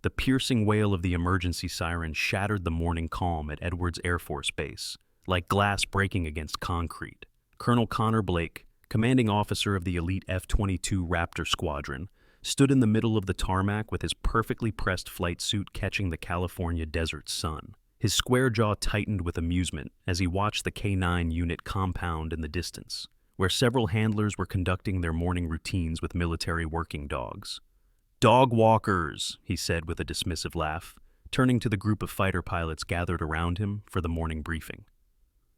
The piercing wail of the emergency siren shattered the morning calm at Edwards Air Force Base, like glass breaking against concrete. Colonel Connor Blake, commanding officer of the elite F-22 Raptor Squadron, stood in the middle of the tarmac with his perfectly pressed flight suit catching the California desert sun. His square jaw tightened with amusement as he watched the K-9 unit compound in the distance, where several handlers were conducting their morning routines with military working dogs. "Dog walkers," he said with a dismissive laugh, turning to the group of fighter pilots gathered around him for the morning briefing.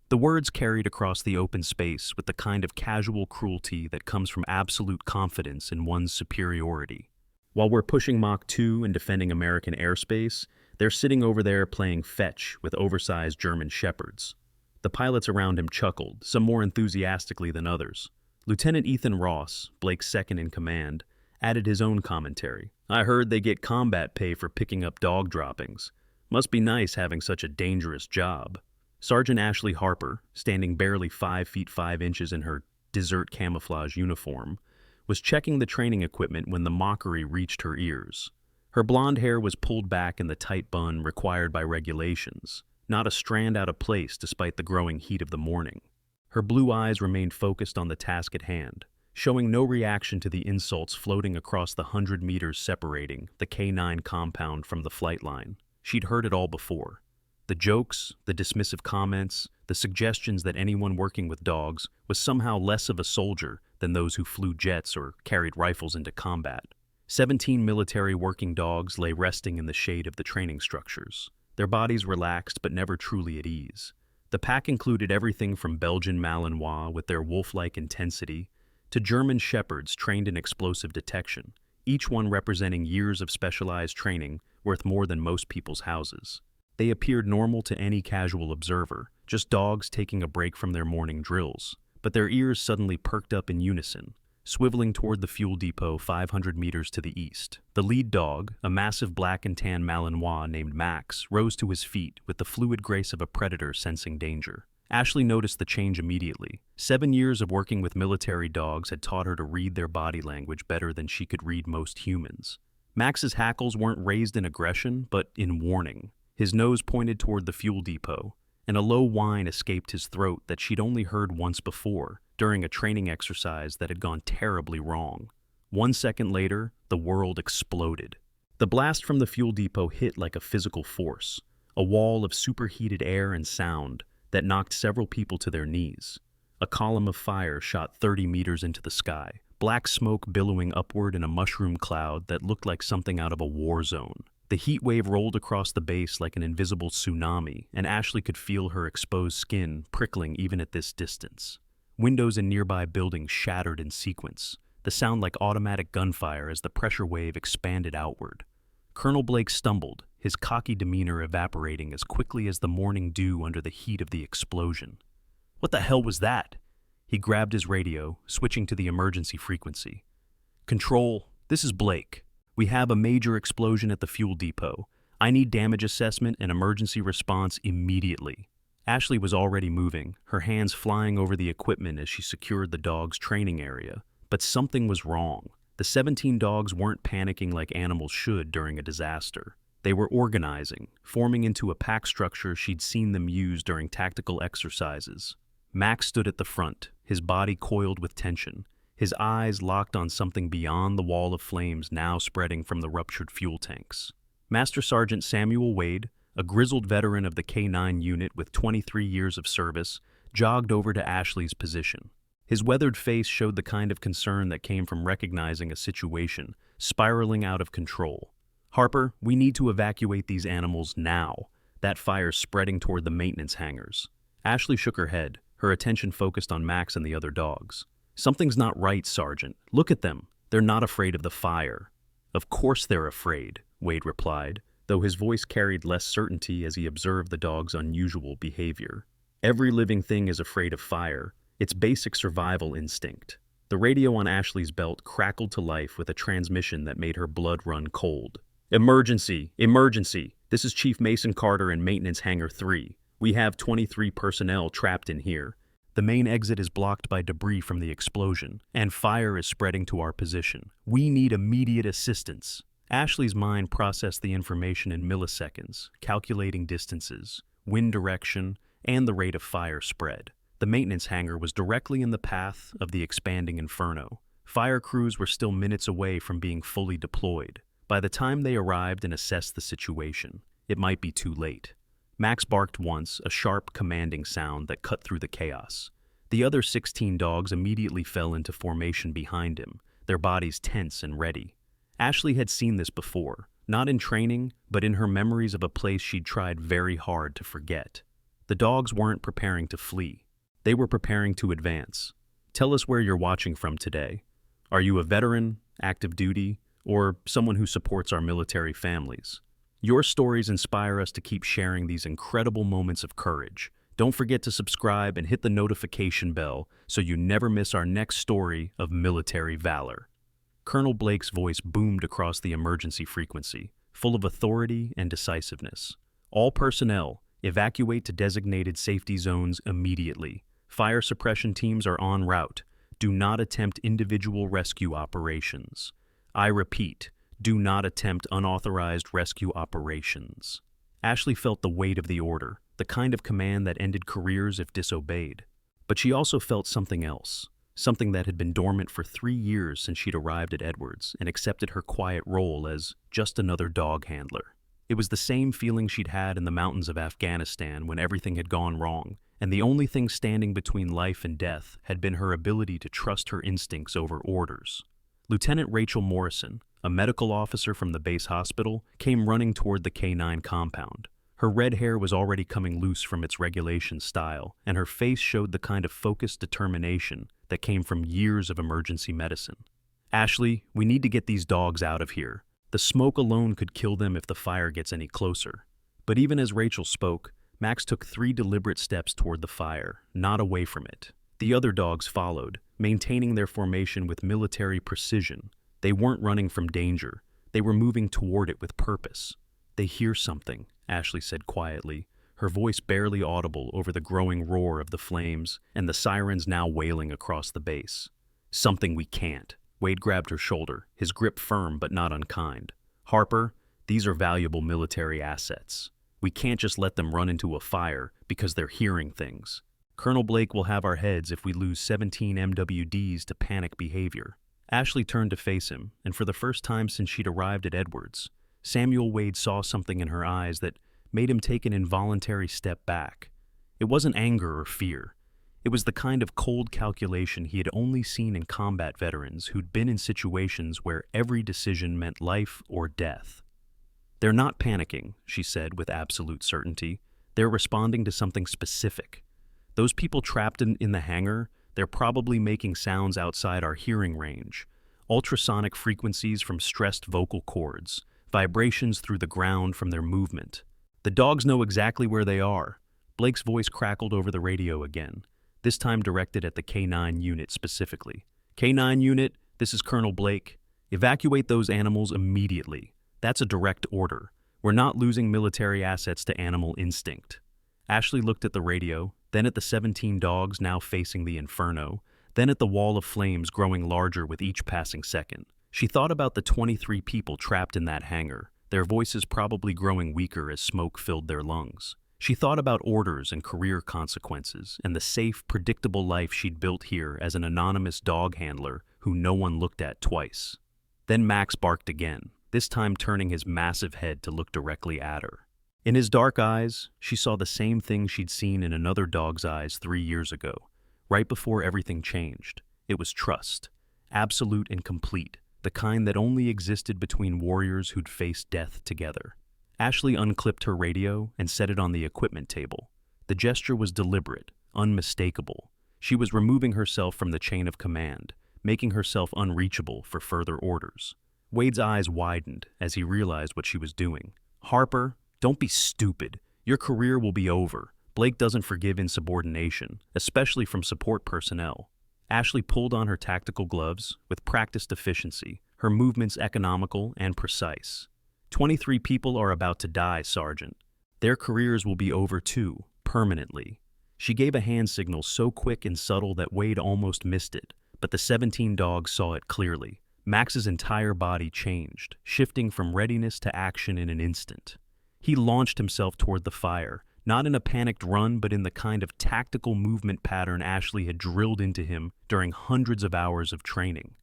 The words carried across the open space with the kind of casual cruelty that comes from absolute confidence in one's superiority. While we're pushing Mach 2 and defending American airspace, they're sitting over there playing fetch with oversized German shepherds. The pilots around him chuckled, some more enthusiastically than others. Lieutenant Ethan Ross, Blake's second in command, added his own commentary. "I heard they get combat pay for picking up dog droppings. Must be nice having such a dangerous job." Sergeant Ashley Harper, standing barely 5 feet 5 inches in her desert camouflage uniform, was checking the training equipment when the mockery reached her ears. Her blonde hair was pulled back in the tight bun required by regulations, not a strand out of place despite the growing heat of the morning. Her blue eyes remained focused on the task at hand, showing no reaction to the insults floating across the 100 meters separating the K-9 compound from the flight line. She'd heard it all before. The jokes, the dismissive comments, the suggestions that anyone working with dogs was somehow less of a soldier than those who flew jets or carried rifles into combat. 17 military working dogs lay resting in the shade of the training structures, their bodies relaxed but never truly at ease. The pack included everything from Belgian Malinois with their wolf-like intensity to German shepherds trained in explosive detection, each one representing years of specialized training worth more than most people's houses. They appeared normal to any casual observer, just dogs taking a break from their morning drills, but their ears suddenly perked up in unison, swiveling toward the fuel depot 500 meters to the east. The lead dog, a massive black and tan Malinois named Max, rose to his feet with the fluid grace of a predator sensing danger. Ashley noticed the change immediately. 7 years of working with military dogs had taught her to read their body language better than she could read most humans. Max's hackles weren't raised in aggression, but in warning. His nose pointed toward the fuel depot, and a low whine escaped his throat that she'd only heard once before, during a training exercise that had gone terribly wrong. 1 second later, the world exploded. The blast from the fuel depot hit like a physical force, a wall of superheated air and sound that knocked several people to their knees. A column of fire shot 30 meters into the sky, black smoke billowing upward in a mushroom cloud that looked like something out of a war zone. The heat wave rolled across the base like an invisible tsunami, and Ashley could feel her exposed skin prickling even at this distance. Windows in nearby buildings shattered in sequence, the sound like automatic gunfire as the pressure wave expanded outward. Colonel Blake stumbled, his cocky demeanor evaporating as quickly as the morning dew under the heat of the explosion. "What the hell was that?" He grabbed his radio, switching to the emergency frequency. "Control, this is Blake. We have a major explosion at the fuel depot. I need damage assessment and emergency response immediately." Ashley was already moving, her hands flying over the equipment as she secured the dog's training area. But something was wrong. The 17 dogs weren't panicking like animals should during a disaster. They were organizing, forming into a pack structure she'd seen them use during tactical exercises. Max stood at the front, his body coiled with tension, his eyes locked on something beyond the wall of flames now spreading from the ruptured fuel tanks. Master Sergeant Samuel Wade, a grizzled veteran of the K-9 unit with 23 years of service, jogged over to Ashley's position. His weathered face showed the kind of concern that came from recognizing a situation spiraling out of control. "Harper, we need to evacuate these animals now. That fire's spreading toward the maintenance hangars." Ashley shook her head, her attention focused on Max and the other dogs. "Something's not right, Sergeant. Look at them. They're not afraid of the fire." "Of course they're afraid," Wade replied, though his voice carried less certainty as he observed the dog's unusual behavior. "Every living thing is afraid of fire. It's basic survival instinct." The radio on Ashley's belt crackled to life with a transmission that made her blood run cold. "Emergency! Emergency! This is Chief Mason Carter in Maintenance Hangar 3. We have 23 personnel trapped in here. The main exit is blocked by debris from the explosion, and fire is spreading to our position. We need immediate assistance." Ashley's mind processed the information in milliseconds, calculating distances, wind direction, and the rate of fire spread. The maintenance hangar was directly in the path of the expanding inferno. Fire crews were still minutes away from being fully deployed. By the time they arrived and assessed the situation, it might be too late. Max barked once, a sharp, commanding sound that cut through the chaos. The other 16 dogs immediately fell into formation behind him, their bodies tense and ready. Ashley had seen this before, not in training, but in her memories of a place she'd tried very hard to forget. The dogs weren't preparing to flee. They were preparing to advance. Tell us where you're watching from today. Are you a veteran, active duty, or someone who supports our military families? Your stories inspire us to keep sharing these incredible moments of courage. Don't forget to subscribe and hit the notification bell so you never miss our next story of military valor. Colonel Blake's voice boomed across the emergency frequency, full of authority and decisiveness. All personnel, evacuate to designated safety zones immediately. Fire suppression teams are en route. Do not attempt individual rescue operations. I repeat, do not attempt unauthorized rescue operations. Ashley felt the weight of the order, the kind of command that ended careers if disobeyed. But she also felt something else, something that had been dormant for 3 years since she'd arrived at Edwards and accepted her quiet role as just another dog handler. It was the same feeling she'd had in the mountains of Afghanistan when everything had gone wrong, and the only thing standing between life and death had been her ability to trust her instincts over orders. Lieutenant Rachel Morrison, a medical officer from the base hospital, came running toward the K9 compound. Her red hair was already coming loose from its regulation style, and her face showed the kind of focused determination that came from years of emergency medicine. Ashley, we need to get these dogs out of here. The smoke alone could kill them if the fire gets any closer. But even as Rachel spoke, Max took 3 deliberate steps toward the fire, not away from it. The other dogs followed, maintaining their formation with military precision. They weren't running from danger. They were moving toward it with purpose. They hear something, Ashley said quietly, her voice barely audible over the growing roar of the flames and the sirens now wailing across the base. Something we can't. Wade grabbed her shoulder, his grip firm but not unkind. Harper, these are valuable military assets. We can't just let them run into a fire because they're hearing things. Colonel Blake will have our heads if we lose 17 MWDs to panic behavior. Ashley turned to face him, and for the first time since she'd arrived at Edwards, Samuel Wade saw something in her eyes that made him take an involuntary step back. It wasn't anger or fear. It was the kind of cold calculation he had only seen in combat veterans who'd been in situations where every decision meant life or death. They're not panicking, she said with absolute certainty. They're responding to something specific. Those people trapped in the hangar, they're probably making sounds outside our hearing range. Ultrasonic frequencies from stressed vocal cords, vibrations through the ground from their movement. The dogs know exactly where they are. Blake's voice crackled over the radio again, this time directed at the K9 unit specifically. K9 unit, this is Colonel Blake. Evacuate those animals immediately. That's a direct order. We're not losing military assets to animal instinct. Ashley looked at the radio, then at the 17 dogs now facing the inferno, then at the wall of flames growing larger with each passing second. She thought about the 23 people trapped in that hangar, their voices probably growing weaker as smoke filled their lungs. She thought about orders and career consequences and the safe, predictable life she'd built here as an anonymous dog handler who no one looked at twice. Then Max barked again, this time turning his massive head to look directly at her. In his dark eyes, she saw the same thing she'd seen in another dog's eyes 3 years ago, right before everything changed. It was trust, absolute and complete, the kind that only existed between warriors who'd faced death together. Ashley unclipped her radio and set it on the equipment table. The gesture was deliberate, unmistakable. She was removing herself from the chain of command, making herself unreachable for further orders. Wade's eyes widened as he realized what she was doing. Harper, don't be stupid. Your career will be over. Blake doesn't forgive insubordination, especially from support personnel. Ashley pulled on her tactical gloves with practiced efficiency, her movements economical and precise. 23 people are about to die, Sergeant. Their careers will be over too, permanently. She gave a hand signal so quick and subtle that Wade almost missed it, but the 17 dogs saw it clearly. Max's entire body changed, shifting from readiness to action in an instant. He launched himself toward the fire, not in a panicked run, but in the kind of tactical movement pattern Ashley had drilled into him during hundreds of hours of training.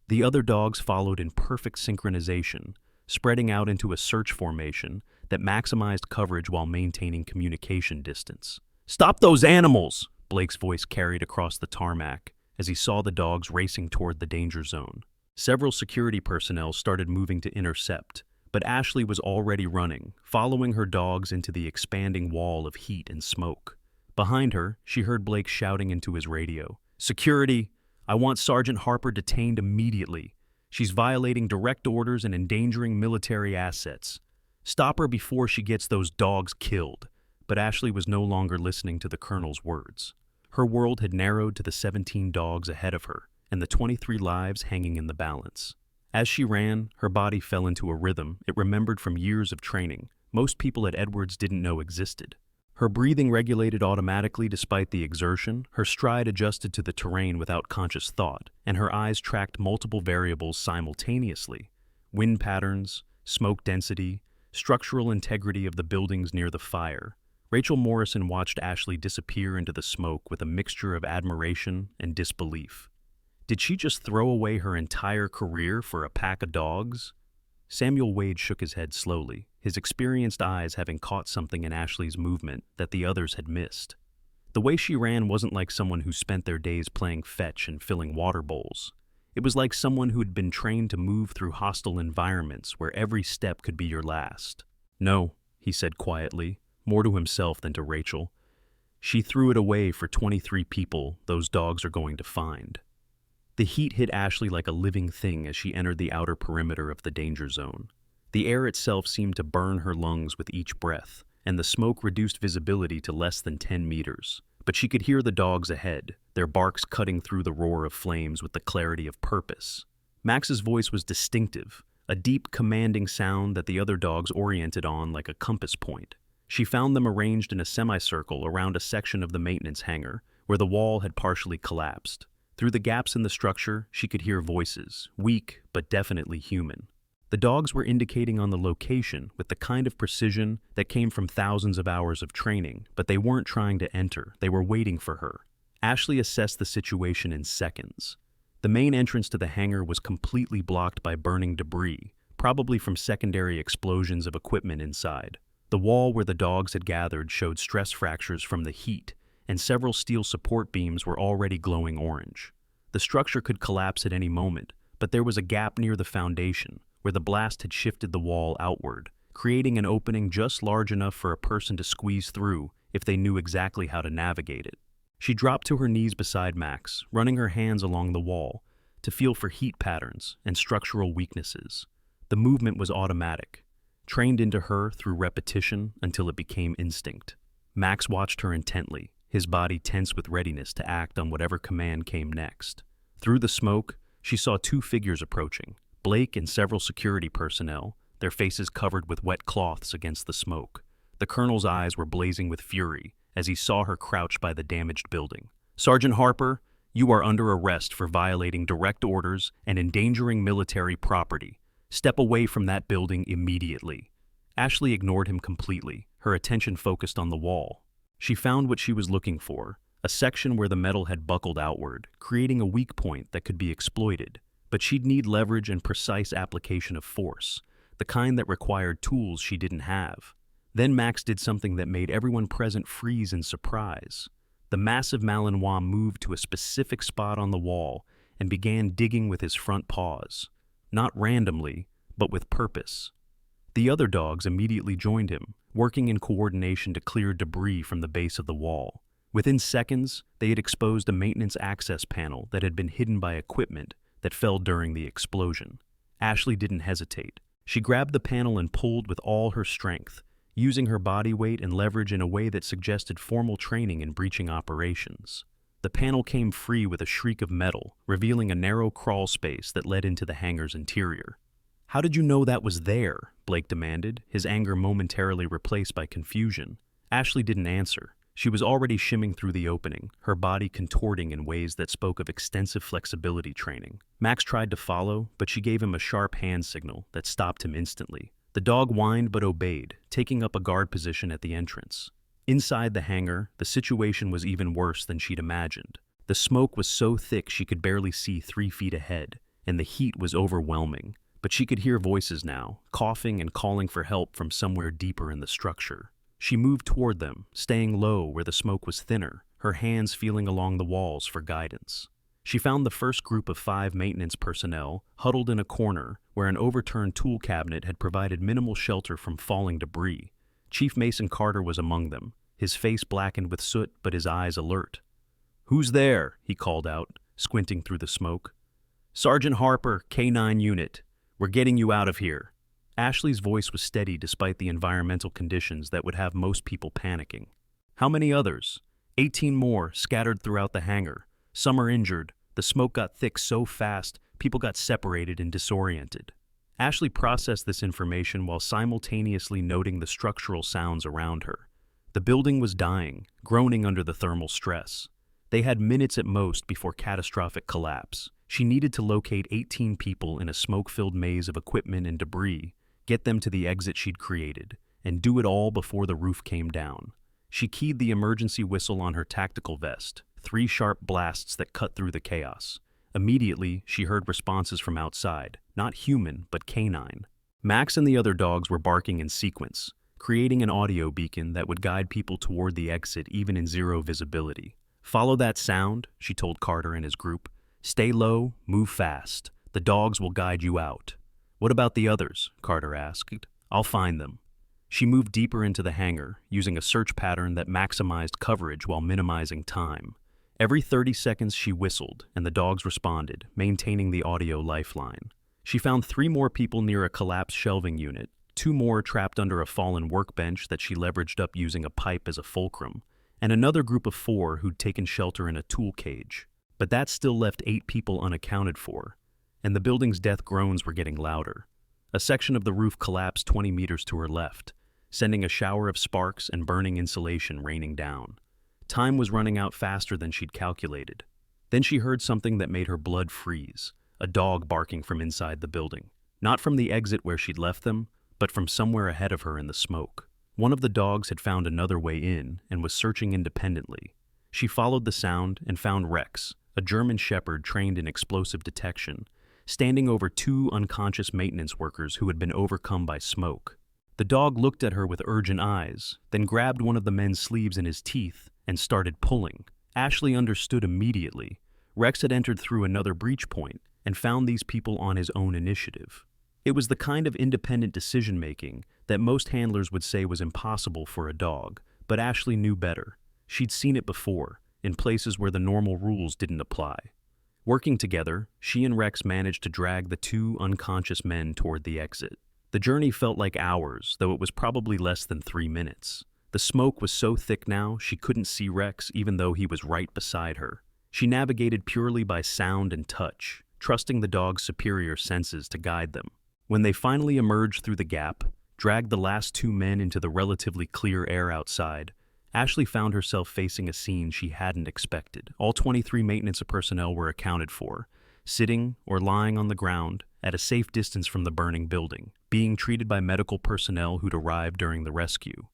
The other dogs followed in perfect synchronization, spreading out into a search formation that maximized coverage while maintaining communication distance. "Stop those animals!" Blake's voice carried across the tarmac as he saw the dogs racing toward the danger zone. Several security personnel started moving to intercept, but Ashley was already running, following her dogs into the expanding wall of heat and smoke. Behind her, she heard Blake shouting into his radio, "Security! I want Sergeant Harper detained immediately. She's violating direct orders and endangering military assets. Stop her before she gets those dogs killed." But Ashley was no longer listening to the colonel's words. Her world had narrowed to the 17 dogs ahead of her, and the 23 lives hanging in the balance. As she ran, her body fell into a rhythm it remembered from years of training most people at Edwards didn't know existed. Her breathing regulated automatically despite the exertion, her stride adjusted to the terrain without conscious thought, and her eyes tracked multiple variables simultaneously: wind patterns, smoke density, structural integrity of the buildings near the fire. Rachel Morrison watched Ashley disappear into the smoke with a mixture of admiration and disbelief. Did she just throw away her entire career for a pack of dogs? Samuel Wade shook his head slowly, his experienced eyes having caught something in Ashley's movement that the others had missed. The way she ran wasn't like someone who spent their days playing fetch and filling water bowls. It was like someone who had been trained to move through hostile environments where every step could be your last. "No," he said quietly, more to himself than to Rachel. "She threw it away for 23 people those dogs are going to find." The heat hit Ashley like a living thing as she entered the outer perimeter of the danger zone. The air itself seemed to burn her lungs with each breath, and the smoke reduced visibility to less than 10 meters. But she could hear the dogs ahead, their barks cutting through the roar of flames with the clarity of purpose. Max's voice was distinctive, a deep, commanding sound that the other dogs oriented on like a compass point. She found them arranged in a semicircle around a section of the maintenance hangar, where the wall had partially collapsed. Through the gaps in the structure, she could hear voices, weak but definitely human. The dogs were indicating on the location with the kind of precision that came from thousands of hours of training, but they weren't trying to enter, they were waiting for her. Ashley assessed the situation in seconds. The main entrance to the hangar was completely blocked by burning debris, probably from secondary explosions of equipment inside. The wall where the dogs had gathered showed stress fractures from the heat, and several steel support beams were already glowing orange. The structure could collapse at any moment, but there was a gap near the foundation, where the blast had shifted the wall outward, creating an opening just large enough for a person to squeeze through if they knew exactly how to navigate it. She dropped to her knees beside Max, running her hands along the wall, to feel for heat patterns and structural weaknesses. The movement was automatic, trained into her through repetition until it became instinct. Max watched her intently, his body tense with readiness to act on whatever command came next. Through the smoke, she saw two figures approaching, Blake and several security personnel, their faces covered with wet cloths against the smoke. The colonel's eyes were blazing with fury as he saw her crouched by the damaged building. "Sergeant Harper, you are under arrest for violating direct orders and endangering military property. Step away from that building immediately." Ashley ignored him completely, her attention focused on the wall. She found what she was looking for, a section where the metal had buckled outward, creating a weak point that could be exploited. But she'd need leverage and precise application of force, the kind that required tools she didn't have. Then Max did something that made everyone present freeze in surprise. The massive Malinois moved to a specific spot on the wall and began digging with his front paws. Not randomly, but with purpose. The other dogs immediately joined him, working in coordination to clear debris from the base of the wall. Within seconds, they had exposed a maintenance access panel that had been hidden by equipment that fell during the explosion. Ashley didn't hesitate. She grabbed the panel and pulled with all her strength, using her body weight and leverage in a way that suggested formal training in breaching operations. The panel came free with a shriek of metal, revealing a narrow crawl space that led into the hangar's interior. "How did you know that was there?" Blake demanded, his anger momentarily replaced by confusion. Ashley didn't answer. She was already shimming through the opening, her body contorting in ways that spoke of extensive flexibility training. Max tried to follow, but she gave him a sharp hand signal that stopped him instantly. The dog whined but obeyed, taking up a guard position at the entrance. Inside the hangar, the situation was even worse than she'd imagined. The smoke was so thick she could barely see 3 feet ahead, and the heat was overwhelming. But she could hear voices now, coughing and calling for help from somewhere deeper in the structure. She moved toward them, staying low where the smoke was thinner, her hands feeling along the walls for guidance. She found the first group of 5 maintenance personnel huddled in a corner where an overturned tool cabinet had provided minimal shelter from falling debris. Chief Mason Carter was among them, his face blackened with soot but his eyes alert. "Who's there?" he called out, squinting through the smoke. "Sergeant Harper, K-9 unit. We're getting you out of here." Ashley's voice was steady despite the environmental conditions that would have most people panicking. "How many others?" 18 more, scattered throughout the hangar. Some are injured. The smoke got thick so fast, people got separated and disoriented. Ashley processed this information while simultaneously noting the structural sounds around her. The building was dying, groaning under the thermal stress. They had minutes at most before catastrophic collapse. She needed to locate 18 people in a smoke-filled maze of equipment and debris, get them to the exit she'd created, and do it all before the roof came down. She keyed the emergency whistle on her tactical vest, 3 sharp blasts that cut through the chaos. Immediately, she heard responses from outside, not human, but canine. Max and the other dogs were barking in sequence, creating an audio beacon that would guide people toward the exit even in 0 visibility. "Follow that sound," she told Carter and his group. "Stay low, move fast. The dogs will guide you out." "What about the others?" Carter asked. "I'll find them." She moved deeper into the hangar, using a search pattern that maximized coverage while minimizing time. Every 30 seconds she whistled, and the dogs responded, maintaining the audio lifeline. She found 3 more people near a collapsed shelving unit, 2 more trapped under a fallen workbench that she leveraged up using a pipe as a fulcrum, and another group of 4 who'd taken shelter in a tool cage. But that still left 8 people unaccounted for, and the building's death groans were getting louder. A section of the roof collapsed 20 meters to her left, sending a shower of sparks and burning insulation raining down. Time was running out faster than she'd calculated. Then she heard something that made her blood freeze, a dog barking from inside the building. Not from the exit where she'd left them, but from somewhere ahead of her in the smoke. One of the dogs had found another way in and was searching independently. She followed the sound and found Rex, a German shepherd trained in explosive detection, standing over 2 unconscious maintenance workers who had been overcome by smoke. The dog looked at her with urgent eyes, then grabbed one of the men's sleeves in his teeth and started pulling. Ashley understood immediately. Rex had entered through another breach point and found these people on his own initiative. It was the kind of independent decision-making that most handlers would say was impossible for a dog, but Ashley knew better. She'd seen it before, in places where the normal rules didn't apply. Working together, she and Rex managed to drag the 2 unconscious men toward the exit. The journey felt like hours, though it was probably less than 3 minutes. The smoke was so thick now she couldn't see Rex even though he was right beside her. She navigated purely by sound and touch, trusting the dog's superior senses to guide them. When they finally emerged through the gap, dragged the last 2 men into the relatively clear air outside, Ashley found herself facing a scene she hadn't expected. All 23 maintenance personnel were accounted for, sitting or lying on the ground at a safe distance from the burning building, being treated by medical personnel who'd arrived during the rescue.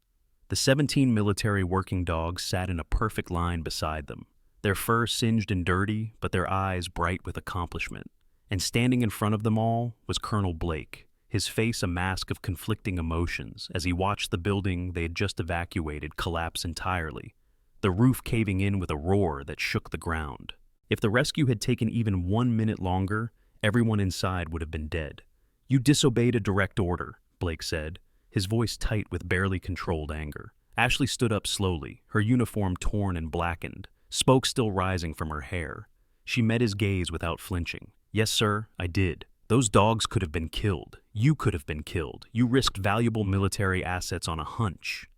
The 17 military working dogs sat in a perfect line beside them, their fur singed and dirty, but their eyes bright with accomplishment. And standing in front of them all was Colonel Blake, his face a mask of conflicting emotions as he watched the building they had just evacuated collapse entirely, the roof caving in with a roar that shook the ground. If the rescue had taken even 1 minute longer, everyone inside would have been dead. "You disobeyed a direct order," Blake said, his voice tight with barely controlled anger. Ashley stood up slowly, her uniform torn and blackened, smoke still rising from her hair. She met his gaze without flinching. "Yes, sir, I did. Those dogs could have been killed. You could have been killed. You risked valuable military assets on a hunch.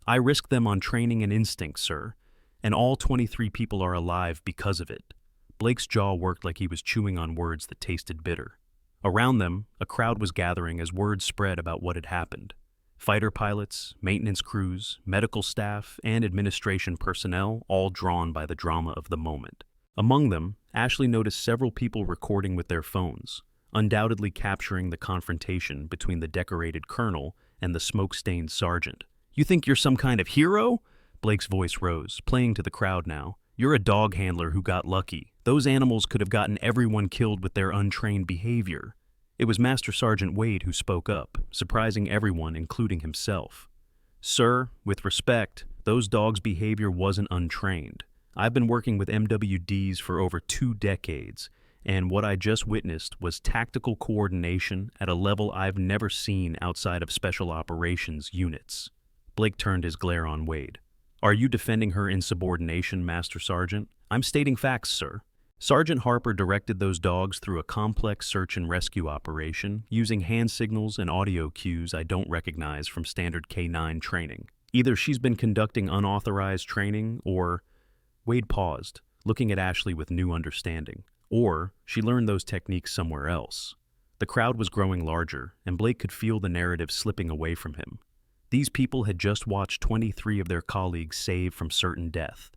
I risked them on training and instinct, sir, and all 23 people are alive because of it." Blake's jaw worked like he was chewing on words that tasted bitter. Around them, a crowd was gathering as word spread about what had happened. Fighter pilots, maintenance crews, medical staff, and administration personnel, all drawn by the drama of the moment. Among them, Ashley noticed several people recording with their phones, undoubtedly capturing the confrontation between the decorated colonel and the smoke-stained sergeant. "You think you're some kind of hero?" Blake's voice rose, playing to the crowd now. "You're a dog handler who got lucky. Those animals could have gotten everyone killed with their untrained behavior." It was Master Sergeant Wade who spoke up, surprising everyone, including himself. "Sir, with respect, those dogs' behavior wasn't untrained. I've been working with MWDs for over 2 decades, and what I just witnessed was tactical coordination at a level I've never seen outside of special operations units." Blake turned his glare on Wade. "Are you defending her insubordination, Master Sergeant?" "I'm stating facts, sir." Sergeant Harper directed those dogs through a complex search and rescue operation using hand signals and audio cues I don't recognize from standard K-9 training. Either she's been conducting unauthorized training or... Wade paused, looking at Ashley with new understanding. Or she learned those techniques somewhere else. The crowd was growing larger, and Blake could feel the narrative slipping away from him. These people had just watched 23 of their colleagues saved from certain death,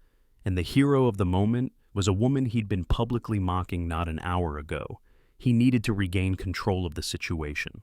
and the hero of the moment was a woman he'd been publicly mocking not an hour ago. He needed to regain control of the situation.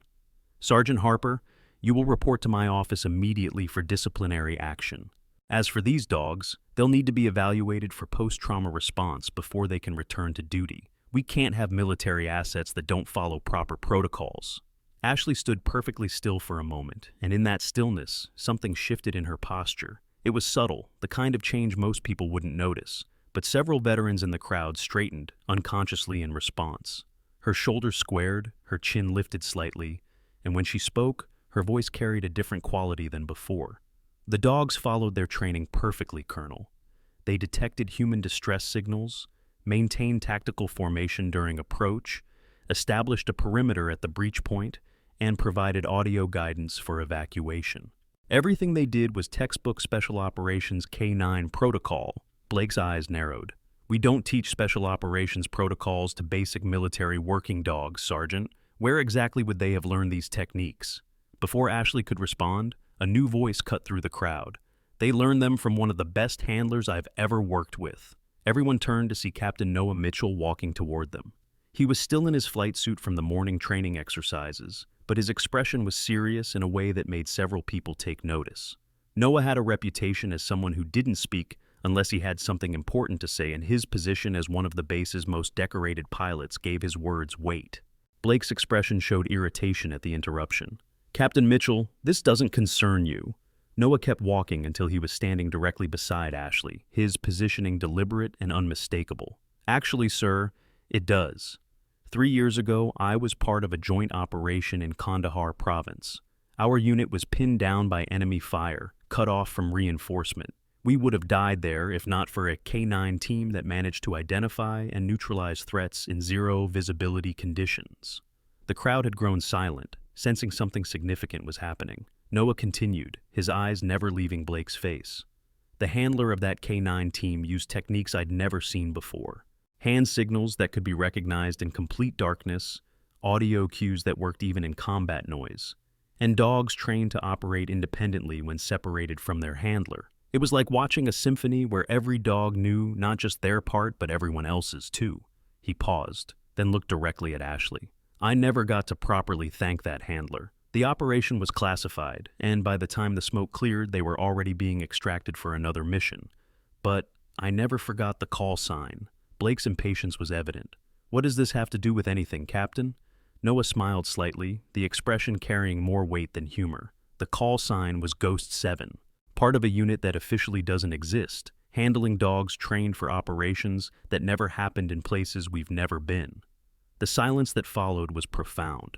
"Sergeant Harper, you will report to my office immediately for disciplinary action. As for these dogs, they'll need to be evaluated for post-trauma response before they can return to duty. We can't have military assets that don't follow proper protocols." Ashley stood perfectly still for a moment, and in that stillness, something shifted in her posture. It was subtle, the kind of change most people wouldn't notice, but several veterans in the crowd straightened, unconsciously in response. Her shoulders squared, her chin lifted slightly, and when she spoke, her voice carried a different quality than before. "The dogs followed their training perfectly, Colonel. They detected human distress signals, maintained tactical formation during approach, established a perimeter at the breach point, and provided audio guidance for evacuation. Everything they did was textbook Special Operations K-9 protocol." Blake's eyes narrowed. "We don't teach Special Operations protocols to basic military working dogs, Sergeant. Where exactly would they have learned these techniques?" Before Ashley could respond, a new voice cut through the crowd. "They learned them from one of the best handlers I've ever worked with." Everyone turned to see Captain Noah Mitchell walking toward them. He was still in his flight suit from the morning training exercises, but his expression was serious in a way that made several people take notice. Noah had a reputation as someone who didn't speak unless he had something important to say, and his position as one of the base's most decorated pilots gave his words weight. Blake's expression showed irritation at the interruption. "Captain Mitchell, this doesn't concern you." Noah kept walking until he was standing directly beside Ashley, his positioning deliberate and unmistakable. "Actually, sir, it does. 3 years ago, I was part of a joint operation in Kandahar province. Our unit was pinned down by enemy fire, cut off from reinforcement. We would have died there if not for a K-9 team that managed to identify and neutralize threats in zero visibility conditions." The crowd had grown silent, sensing something significant was happening. Noah continued, his eyes never leaving Blake's face. "The handler of that K-9 team used techniques I'd never seen before. Hand signals that could be recognized in complete darkness, audio cues that worked even in combat noise, and dogs trained to operate independently when separated from their handler. It was like watching a symphony where every dog knew not just their part but everyone else's too." He paused, then looked directly at Ashley. "I never got to properly thank that handler. The operation was classified, and by the time the smoke cleared, they were already being extracted for another mission. But I never forgot the call sign." Blake's impatience was evident. "What does this have to do with anything, Captain?" Noah smiled slightly, the expression carrying more weight than humor. "The call sign was Ghost 7. Part of a unit that officially doesn't exist, handling dogs trained for operations that never happened in places we've never been." The silence that followed was profound.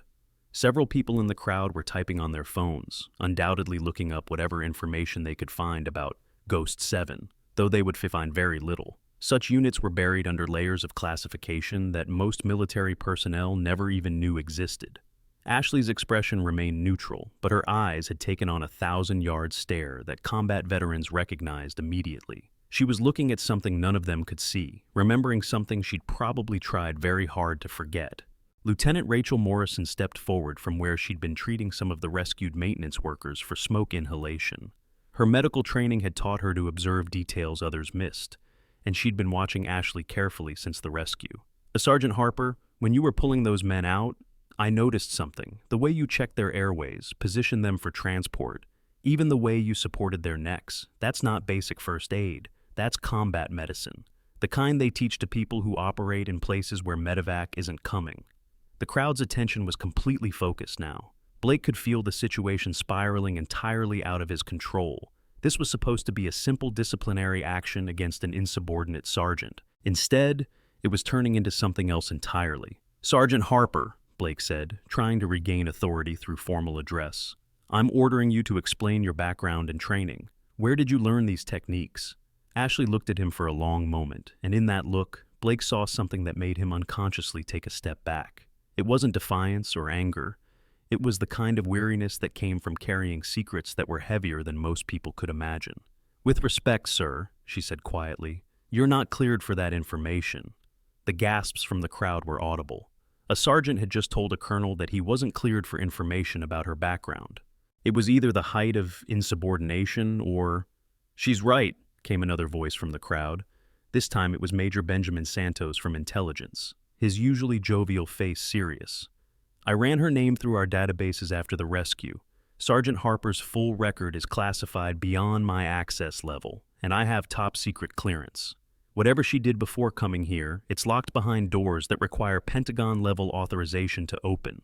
Several people in the crowd were typing on their phones, undoubtedly looking up whatever information they could find about Ghost 7, though they would find very little. Such units were buried under layers of classification that most military personnel never even knew existed. Ashley's expression remained neutral, but her eyes had taken on a 1,000-yard stare that combat veterans recognized immediately. She was looking at something none of them could see, remembering something she'd probably tried very hard to forget. Lieutenant Rachel Morrison stepped forward from where she'd been treating some of the rescued maintenance workers for smoke inhalation. Her medical training had taught her to observe details others missed, and she'd been watching Ashley carefully since the rescue. Sergeant Harper, when you were pulling those men out, I noticed something. The way you checked their airways, positioned them for transport, even the way you supported their necks. That's not basic first aid. That's combat medicine. The kind they teach to people who operate in places where medevac isn't coming. The crowd's attention was completely focused now. Blake could feel the situation spiraling entirely out of his control. This was supposed to be a simple disciplinary action against an insubordinate sergeant. Instead, it was turning into something else entirely. Sergeant Harper, Blake said, trying to regain authority through formal address. I'm ordering you to explain your background and training. Where did you learn these techniques? Ashley looked at him for a long moment, and in that look, Blake saw something that made him unconsciously take a step back. It wasn't defiance or anger. It was the kind of weariness that came from carrying secrets that were heavier than most people could imagine. With respect, sir, she said quietly, you're not cleared for that information. The gasps from the crowd were audible. A sergeant had just told a colonel that he wasn't cleared for information about her background. It was either the height of insubordination or... She's right, came another voice from the crowd. This time it was Major Benjamin Santos from Intelligence, his usually jovial face serious. I ran her name through our databases after the rescue. Sergeant Harper's full record is classified beyond my access level, and I have top-secret clearance. Whatever she did before coming here, it's locked behind doors that require Pentagon-level authorization to open.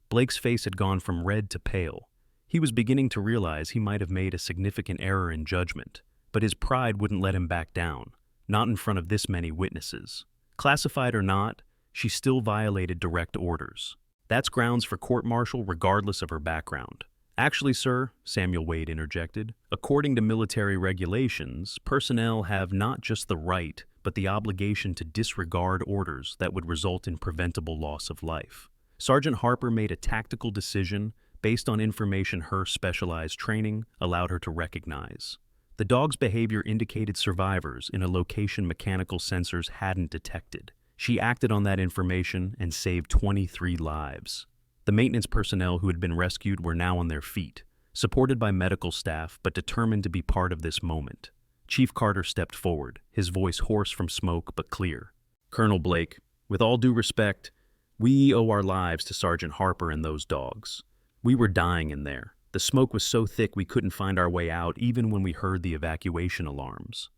Blake's face had gone from red to pale. He was beginning to realize he might have made a significant error in judgment, but his pride wouldn't let him back down, not in front of this many witnesses. Classified or not, she still violated direct orders. That's grounds for court-martial regardless of her background. Actually, sir, Samuel Wade interjected, according to military regulations, personnel have not just the right, but the obligation to disregard orders that would result in preventable loss of life. Sergeant Harper made a tactical decision based on information her specialized training allowed her to recognize. The dog's behavior indicated survivors in a location mechanical sensors hadn't detected. She acted on that information and saved 23 lives. The maintenance personnel who had been rescued were now on their feet, supported by medical staff but determined to be part of this moment. Chief Carter stepped forward, his voice hoarse from smoke but clear. Colonel Blake, with all due respect, we owe our lives to Sergeant Harper and those dogs. We were dying in there. The smoke was so thick we couldn't find our way out even when we heard the evacuation alarms.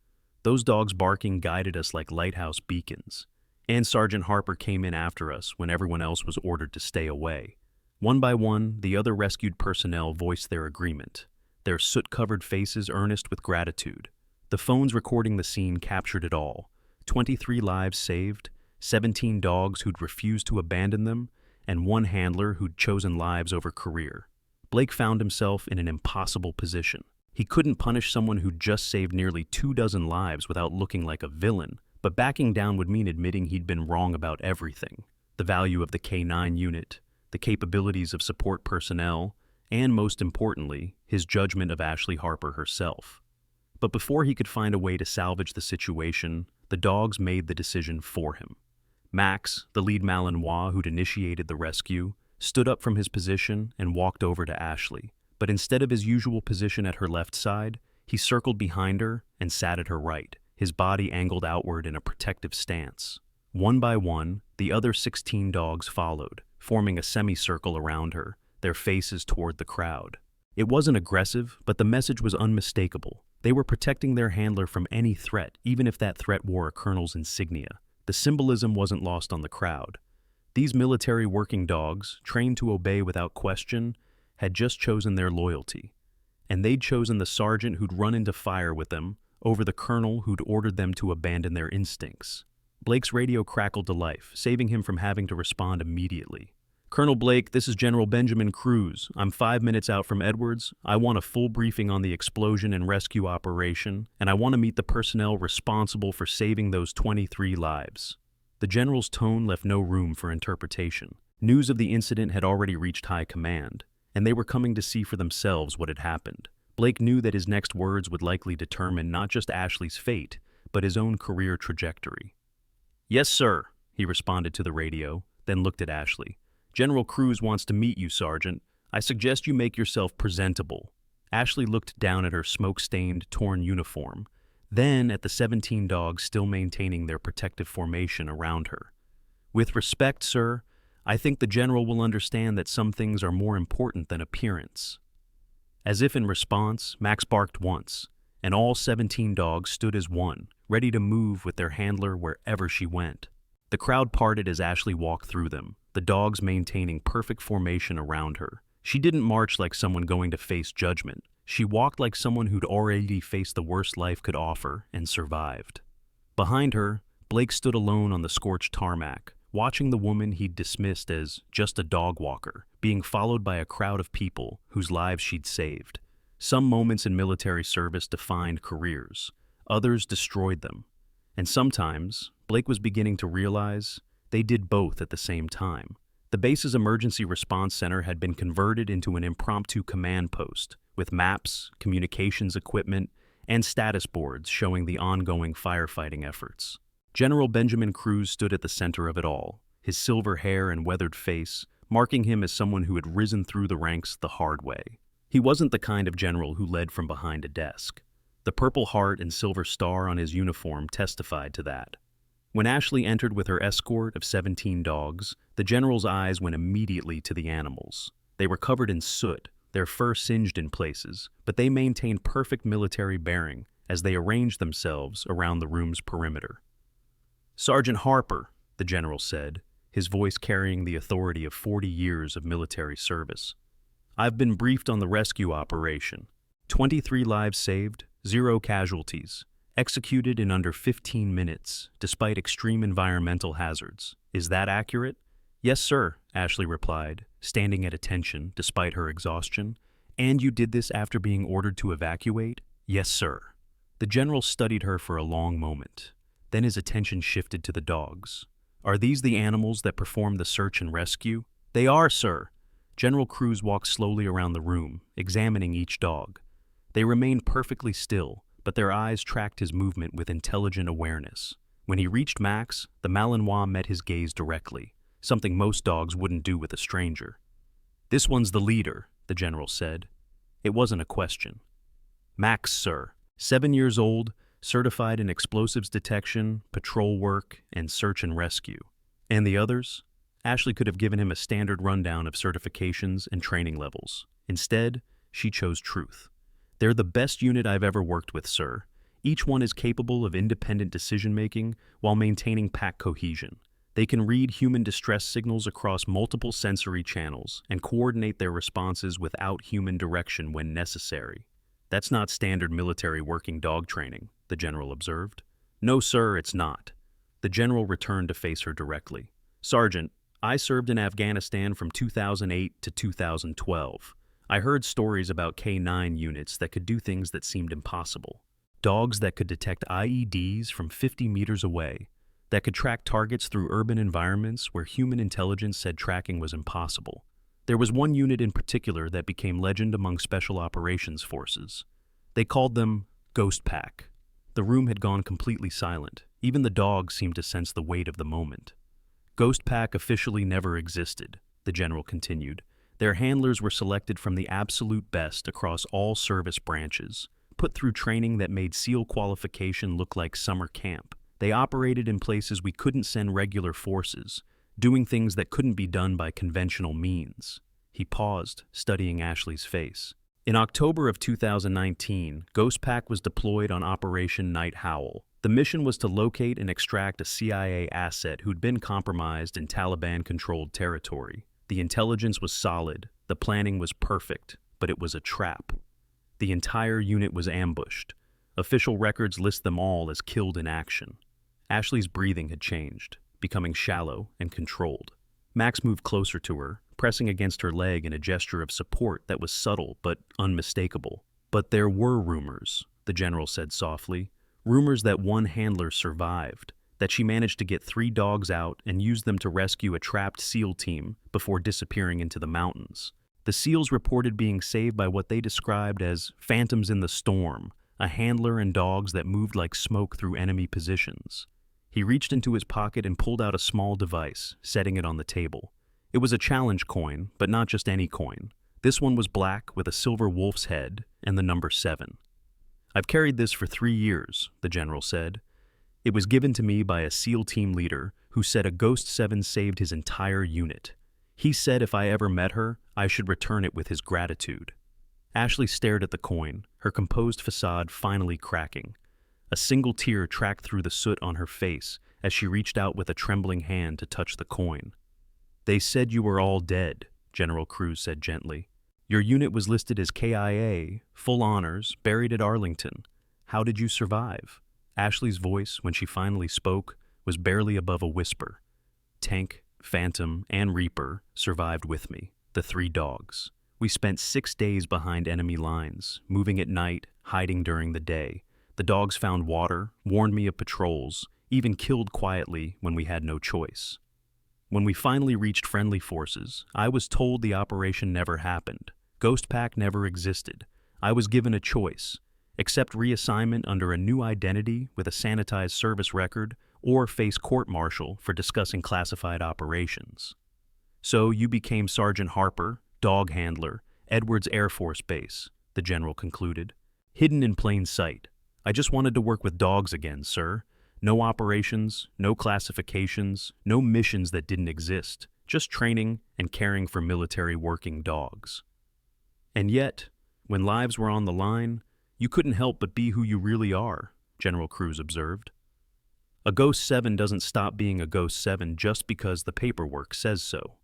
Those dogs barking guided us like lighthouse beacons. And Sergeant Harper came in after us when everyone else was ordered to stay away. One by one, the other rescued personnel voiced their agreement, their soot-covered faces earnest with gratitude. The phones recording the scene captured it all. 23 lives saved, 17 dogs who'd refused to abandon them, and one handler who'd chosen lives over career. Blake found himself in an impossible position. He couldn't punish someone who'd just saved nearly 24 lives without looking like a villain, but backing down would mean admitting he'd been wrong about everything. The value of the K-9 unit, the capabilities of support personnel, and most importantly, his judgment of Ashley Harper herself. But before he could find a way to salvage the situation, the dogs made the decision for him. Max, the lead Malinois who'd initiated the rescue, stood up from his position and walked over to Ashley. But instead of his usual position at her left side, he circled behind her and sat at her right, his body angled outward in a protective stance. One by one, the other 16 dogs followed, forming a semicircle around her, their faces toward the crowd. It wasn't aggressive, but the message was unmistakable. They were protecting their handler from any threat, even if that threat wore a colonel's insignia. The symbolism wasn't lost on the crowd. These military working dogs, trained to obey without question, had just chosen their loyalty. And they'd chosen the sergeant who'd run into fire with them over the colonel who'd ordered them to abandon their instincts. Blake's radio crackled to life, saving him from having to respond immediately. Colonel Blake, this is General Benjamin Cruz. I'm 5 minutes out from Edwards. I want a full briefing on the explosion and rescue operation, and I want to meet the personnel responsible for saving those 23 lives. The general's tone left no room for interpretation. News of the incident had already reached high command, and they were coming to see for themselves what had happened. Blake knew that his next words would likely determine not just Ashley's fate, but his own career trajectory. Yes, sir, he responded to the radio, then looked at Ashley. "General Cruz wants to meet you, Sergeant. I suggest you make yourself presentable." Ashley looked down at her smoke-stained, torn uniform, then at the 17 dogs still maintaining their protective formation around her. "With respect, sir, I think the general will understand that some things are more important than appearance." As if in response, Max barked once, and all 17 dogs stood as one, ready to move with their handler wherever she went. The crowd parted as Ashley walked through them, the dogs maintaining perfect formation around her. She didn't march like someone going to face judgment. She walked like someone who'd already faced the worst life could offer and survived. Behind her, Blake stood alone on the scorched tarmac, watching the woman he'd dismissed as just a dog walker, being followed by a crowd of people whose lives she'd saved. Some moments in military service defined careers, others destroyed them. And sometimes, Blake was beginning to realize they did both at the same time. The base's emergency response center had been converted into an impromptu command post, with maps, communications equipment, and status boards showing the ongoing firefighting efforts. General Benjamin Cruz stood at the center of it all, his silver hair and weathered face marking him as someone who had risen through the ranks the hard way. He wasn't the kind of general who led from behind a desk. The Purple Heart and Silver Star on his uniform testified to that. When Ashley entered with her escort of 17 dogs, the general's eyes went immediately to the animals. They were covered in soot, their fur singed in places, but they maintained perfect military bearing as they arranged themselves around the room's perimeter. "Sergeant Harper," the general said, his voice carrying the authority of 40 years of military service. "I've been briefed on the rescue operation. 23 lives saved, 0 casualties. Executed in under 15 minutes, despite extreme environmental hazards. Is that accurate?" "Yes, sir," Ashley replied, standing at attention despite her exhaustion. "And you did this after being ordered to evacuate?" "Yes, sir." The general studied her for a long moment. Then his attention shifted to the dogs. "Are these the animals that performed the search and rescue?" "They are, sir." General Cruz walked slowly around the room, examining each dog. They remained perfectly still, but their eyes tracked his movement with intelligent awareness. When he reached Max, the Malinois met his gaze directly, something most dogs wouldn't do with a stranger. "This one's the leader," the general said. It wasn't a question. "Max, sir. 7 years old, certified in explosives detection, patrol work, and search and rescue." "And the others?" Ashley could have given him a standard rundown of certifications and training levels. Instead, she chose truth. "They're the best unit I've ever worked with, sir. Each one is capable of independent decision-making while maintaining pack cohesion. They can read human distress signals across multiple sensory channels and coordinate their responses without human direction when necessary." "That's not standard military working dog training," the general observed. "No, sir, it's not." The general returned to face her directly. "Sergeant, I served in Afghanistan from 2008 to 2012. I heard stories about K9 units that could do things that seemed impossible. Dogs that could detect IEDs from 50 meters away, that could track targets through urban environments where human intelligence said tracking was impossible. There was one unit in particular that became legend among special operations forces. They called them Ghost Pack. The room had gone completely silent. Even the dogs seemed to sense the weight of the moment. "Ghost Pack officially never existed," the general continued. "Their handlers were selected from the absolute best across all service branches, put through training that made SEAL qualification look like summer camp. They operated in places we couldn't send regular forces, doing things that couldn't be done by conventional means." He paused, studying Ashley's face. In October of 2019, Ghost Pack was deployed on Operation Night Howl. The mission was to locate and extract a CIA asset who'd been compromised in Taliban-controlled territory. The intelligence was solid, the planning was perfect, but it was a trap. The entire unit was ambushed. Official records list them all as killed in action. Ashley's breathing had changed, becoming shallow and controlled. Max moved closer to her, pressing against her leg in a gesture of support that was subtle but unmistakable. "But there were rumors," the general said softly. "Rumors that one handler survived, that she managed to get 3 dogs out and use them to rescue a trapped SEAL team before disappearing into the mountains. The SEALs reported being saved by what they described as phantoms in the storm, a handler and dogs that moved like smoke through enemy positions." He reached into his pocket and pulled out a small device, setting it on the table. It was a challenge coin, but not just any coin. This one was black with a silver wolf's head and the number 7. "I've carried this for 3 years," the general said. "It was given to me by a SEAL team leader who said a Ghost 7 saved his entire unit. He said if I ever met her, I should return it with his gratitude." Ashley stared at the coin, her composed facade finally cracking. A single tear tracked through the soot on her face as she reached out with a trembling hand to touch the coin. "They said you were all dead," General Cruz said gently. "Your unit was listed as KIA, full honors, buried at Arlington. How did you survive?" Ashley's voice, when she finally spoke, was barely above a whisper. "Tank, Phantom, and Reaper survived with me, the 3 dogs. We spent 6 days behind enemy lines, moving at night, hiding during the day. The dogs found water, warned me of patrols, even killed quietly when we had no choice. When we finally reached friendly forces, I was told the operation never happened. Ghost Pack never existed. I was given a choice: accept reassignment under a new identity with a sanitized service record, or face court-martial for discussing classified operations. So you became Sergeant Harper, dog handler, Edwards Air Force Base," the general concluded. "Hidden in plain sight. I just wanted to work with dogs again, sir. No operations, no classifications, no missions that didn't exist, just training and caring for military working dogs." "And yet, when lives were on the line, you couldn't help but be who you really are," General Cruz observed. "A Ghost 7 doesn't stop being a Ghost 7 just because the paperwork says so."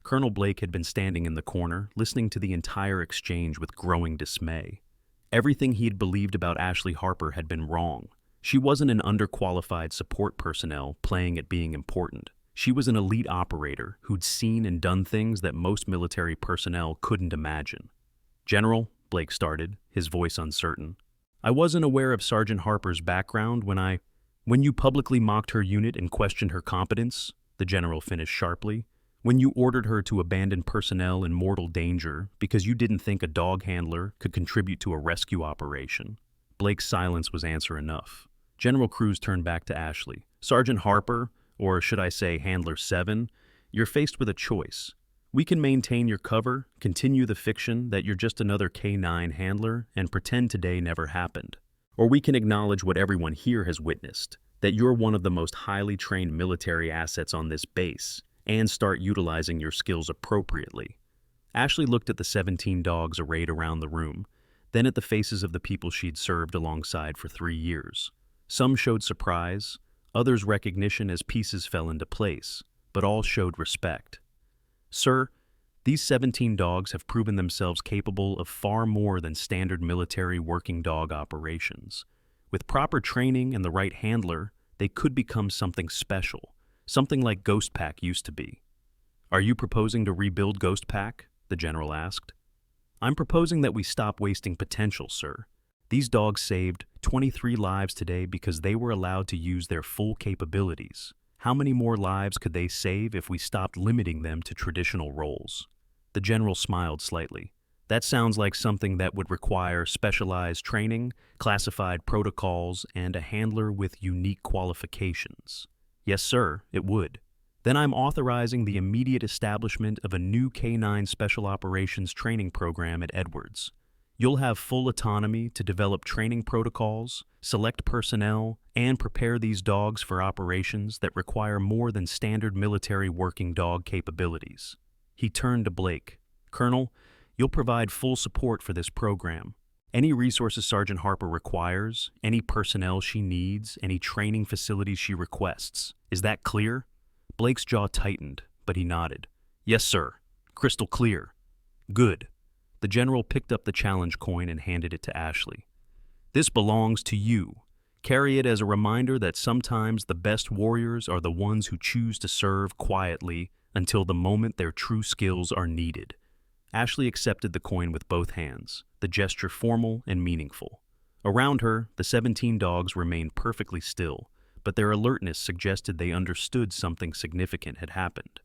Colonel Blake had been standing in the corner, listening to the entire exchange with growing dismay. Everything he had believed about Ashley Harper had been wrong. She wasn't an underqualified support personnel playing at being important. She was an elite operator who'd seen and done things that most military personnel couldn't imagine. "General," Blake started, his voice uncertain, "I wasn't aware of Sergeant Harper's background when you publicly mocked her unit and questioned her competence," the general finished sharply. "When you ordered her to abandon personnel in mortal danger because you didn't think a dog handler could contribute to a rescue operation." Blake's silence was answer enough. General Cruz turned back to Ashley. "Sergeant Harper, or should I say Handler 7, you're faced with a choice. We can maintain your cover, continue the fiction that you're just another K9 handler, and pretend today never happened. Or we can acknowledge what everyone here has witnessed, that you're one of the most highly trained military assets on this base, and start utilizing your skills appropriately." Ashley looked at the 17 dogs arrayed around the room, then at the faces of the people she'd served alongside for 3 years. Some showed surprise, others recognition as pieces fell into place, but all showed respect. "Sir, these 17 dogs have proven themselves capable of far more than standard military working dog operations. With proper training and the right handler, they could become something special, something like Ghost Pack used to be." "Are you proposing to rebuild Ghost Pack?" the general asked. "I'm proposing that we stop wasting potential, sir. These dogs saved 23 lives today because they were allowed to use their full capabilities. How many more lives could they save if we stopped limiting them to traditional roles?" The general smiled slightly. "That sounds like something that would require specialized training, classified protocols, and a handler with unique qualifications." "Yes, sir, it would." "Then I'm authorizing the immediate establishment of a new K9 Special Operations training program at Edwards. You'll have full autonomy to develop training protocols, select personnel, and prepare these dogs for operations that require more than standard military working dog capabilities." He turned to Blake. "Colonel, you'll provide full support for this program. Any resources Sergeant Harper requires, any personnel she needs, any training facilities she requests. Is that clear?" Blake's jaw tightened, but he nodded. "Yes, sir. Crystal clear." "Good." The general picked up the challenge coin and handed it to Ashley. "This belongs to you. Carry it as a reminder that sometimes the best warriors are the ones who choose to serve quietly until the moment their true skills are needed." Ashley accepted the coin with both hands, the gesture formal and meaningful. Around her, the 17 dogs remained perfectly still, but their alertness suggested they understood something significant had happened.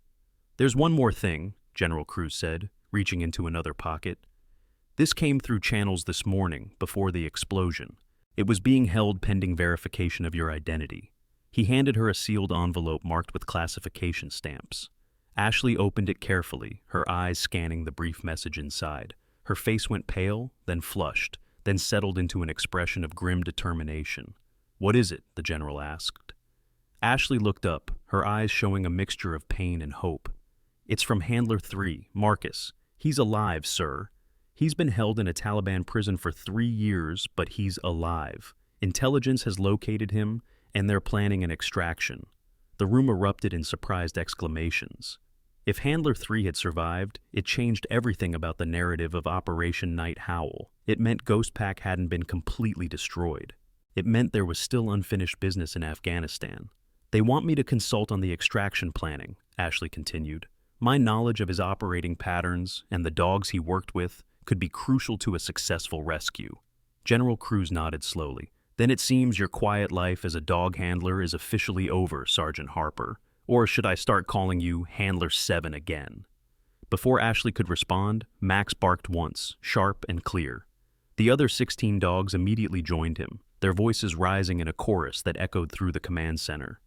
"There's one more thing," General Cruz said, reaching into another pocket. "This came through channels this morning, before the explosion. It was being held pending verification of your identity. He handed her a sealed envelope marked with classification stamps. Ashley opened it carefully, her eyes scanning the brief message inside. Her face went pale, then flushed, then settled into an expression of grim determination. "What is it?" the general asked. Ashley looked up, her eyes showing a mixture of pain and hope. "It's from Handler 3, Marcus. He's alive, sir. He's been held in a Taliban prison for 3 years, but he's alive. Intelligence has located him, and they're planning an extraction." The room erupted in surprised exclamations. If Handler 3 had survived, it changed everything about the narrative of Operation Night Howl. It meant Ghost Pack hadn't been completely destroyed. It meant there was still unfinished business in Afghanistan. "They want me to consult on the extraction planning," Ashley continued. "My knowledge of his operating patterns and the dogs he worked with could be crucial to a successful rescue." General Cruz nodded slowly. "Then it seems your quiet life as a dog handler is officially over, Sergeant Harper. Or should I start calling you Handler 7 again?" Before Ashley could respond, Max barked once, sharp and clear. The other 16 dogs immediately joined him, their voices rising in a chorus that echoed through the command center.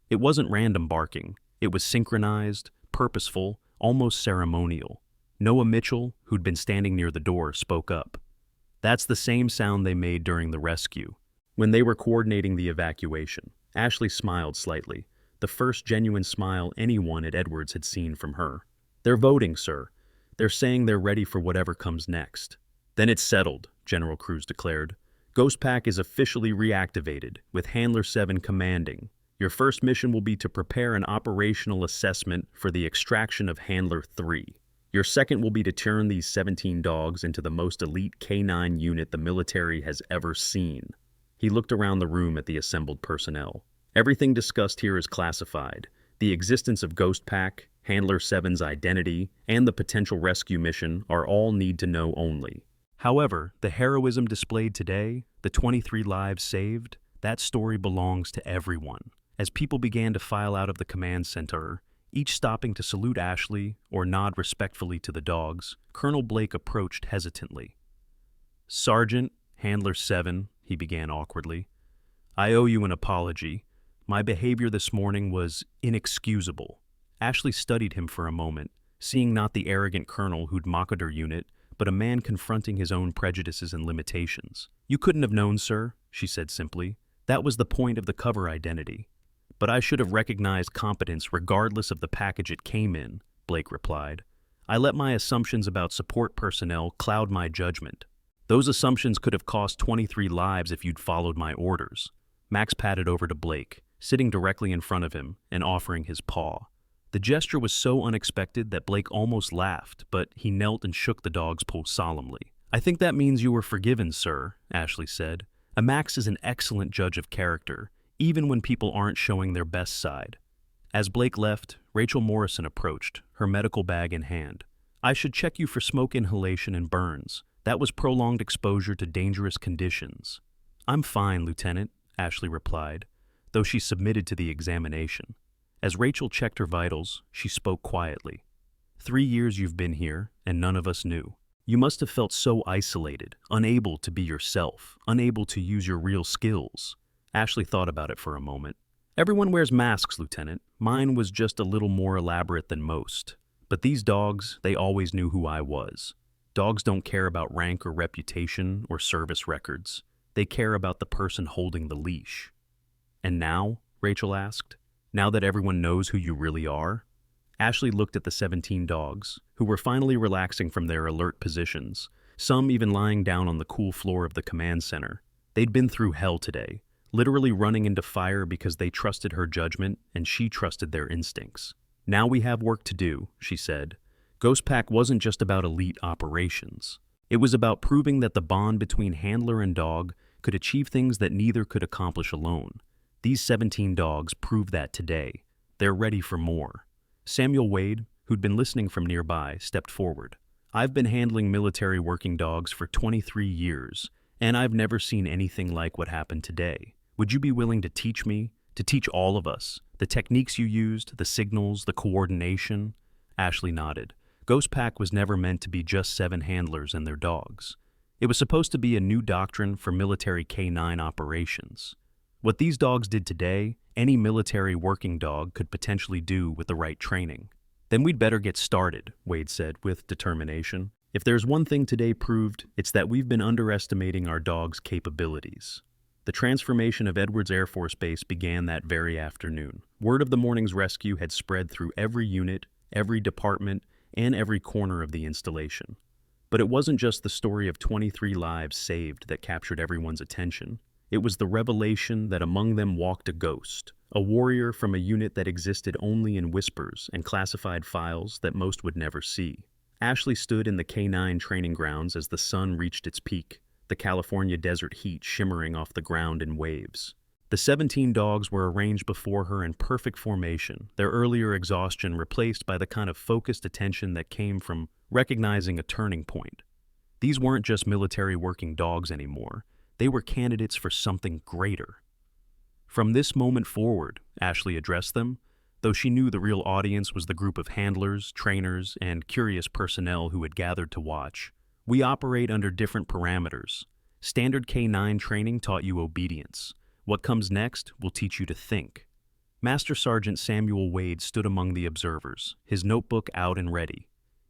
It wasn't random barking. It was synchronized, purposeful, almost ceremonial. Noah Mitchell, who'd been standing near the door, spoke up. "That's the same sound they made during the rescue, when they were coordinating the evacuation." Ashley smiled slightly, the first genuine smile anyone at Edwards had seen from her. "They're voting, sir. They're saying they're ready for whatever comes next." "Then it's settled," General Cruz declared. "Ghost Pack is officially reactivated, with Handler 7 commanding. Your first mission will be to prepare an operational assessment for the extraction of Handler 3. Your second will be to turn these 17 dogs into the most elite K9 unit the military has ever seen." He looked around the room at the assembled personnel. "Everything discussed here is classified. The existence of Ghost Pack, Handler 7's identity, and the potential rescue mission are all need-to-know only. However, the heroism displayed today, the 23 lives saved, that story belongs to everyone." As people began to file out of the command center, each stopping to salute Ashley or nod respectfully to the dogs, Colonel Blake approached hesitantly. "Sergeant, Handler 7, he began awkwardly. "I owe you an apology. My behavior this morning was inexcusable." Ashley studied him for a moment, seeing not the arrogant colonel who'd mocked her unit, but a man confronting his own prejudices and limitations. "You couldn't have known, sir," she said simply. "That was the point of the cover identity." "But I should have recognized competence regardless of the package it came in," Blake replied. "I let my assumptions about support personnel cloud my judgment. Those assumptions could have cost 23 lives if you'd followed my orders." Max padded over to Blake, sitting directly in front of him and offering his paw. The gesture was so unexpected that Blake almost laughed, but he knelt and shook the dog's paw solemnly. "I think that means you were forgiven, sir," Ashley said. "A Max is an excellent judge of character, even when people aren't showing their best side." As Blake left, Rachel Morrison approached, her medical bag in hand. "I should check you for smoke inhalation and burns. That was prolonged exposure to dangerous conditions." "I'm fine, Lieutenant," Ashley replied, though she submitted to the examination. As Rachel checked her vitals, she spoke quietly. 3 years you've been here, and none of us knew. You must have felt so isolated, unable to be yourself, unable to use your real skills." Ashley thought about it for a moment. "Everyone wears masks, Lieutenant. Mine was just a little more elaborate than most. But these dogs, they always knew who I was. Dogs don't care about rank or reputation or service records. They care about the person holding the leash." "And now?" Rachel asked. "Now that everyone knows who you really are?" Ashley looked at the 17 dogs, who were finally relaxing from their alert positions, some even lying down on the cool floor of the command center. They'd been through hell today, literally running into fire because they trusted her judgment and she trusted their instincts. "Now we have work to do," she said. "Ghost Pack wasn't just about elite operations. It was about proving that the bond between handler and dog could achieve things that neither could accomplish alone. These 17 dogs proved that today. They're ready for more." Samuel Wade, who'd been listening from nearby, stepped forward. "I've been handling military working dogs for 23 years, and I've never seen anything like what happened today. Would you be willing to teach me, to teach all of us, the techniques you used, the signals, the coordination?" Ashley nodded. Ghost Pack was never meant to be just 7 handlers and their dogs. It was supposed to be a new doctrine for military K9 operations. What these dogs did today, any military working dog could potentially do with the right training. Then we'd better get started, Wade said with determination. If there's one thing today proved, it's that we've been underestimating our dogs' capabilities. The transformation of Edwards Air Force Base began that very afternoon. Word of the morning's rescue had spread through every unit, every department, and every corner of the installation. But it wasn't just the story of 23 lives saved that captured everyone's attention. It was the revelation that among them walked a ghost, a warrior from a unit that existed only in whispers and classified files that most would never see. Ashley stood in the K-9 training grounds as the sun reached its peak, the California desert heat shimmering off the ground in waves. The 17 dogs were arranged before her in perfect formation, their earlier exhaustion replaced by the kind of focused attention that came from recognizing a turning point. These weren't just military working dogs anymore. They were candidates for something greater. From this moment forward, Ashley addressed them, though she knew the real audience was the group of handlers, trainers, and curious personnel who had gathered to watch. We operate under different parameters. Standard K-9 training taught you obedience. What comes next will teach you to think. Master Sergeant Samuel Wade stood among the observers, his notebook out and ready.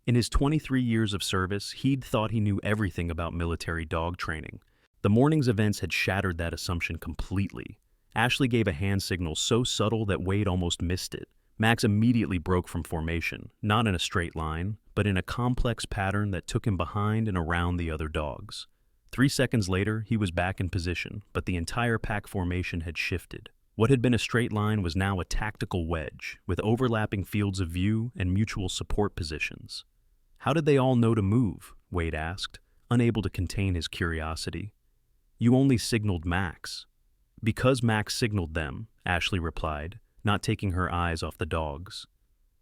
In his 23 years of service, he'd thought he knew everything about military dog training. The morning's events had shattered that assumption completely. Ashley gave a hand signal so subtle that Wade almost missed it. Max immediately broke from formation, not in a straight line, but in a complex pattern that took him behind and around the other dogs. 3 seconds later, he was back in position, but the entire pack formation had shifted. What had been a straight line was now a tactical wedge, with overlapping fields of view and mutual support positions. How did they all know to move? Wade asked, unable to contain his curiosity. You only signaled Max. Because Max signaled them, Ashley replied, not taking her eyes off the dogs.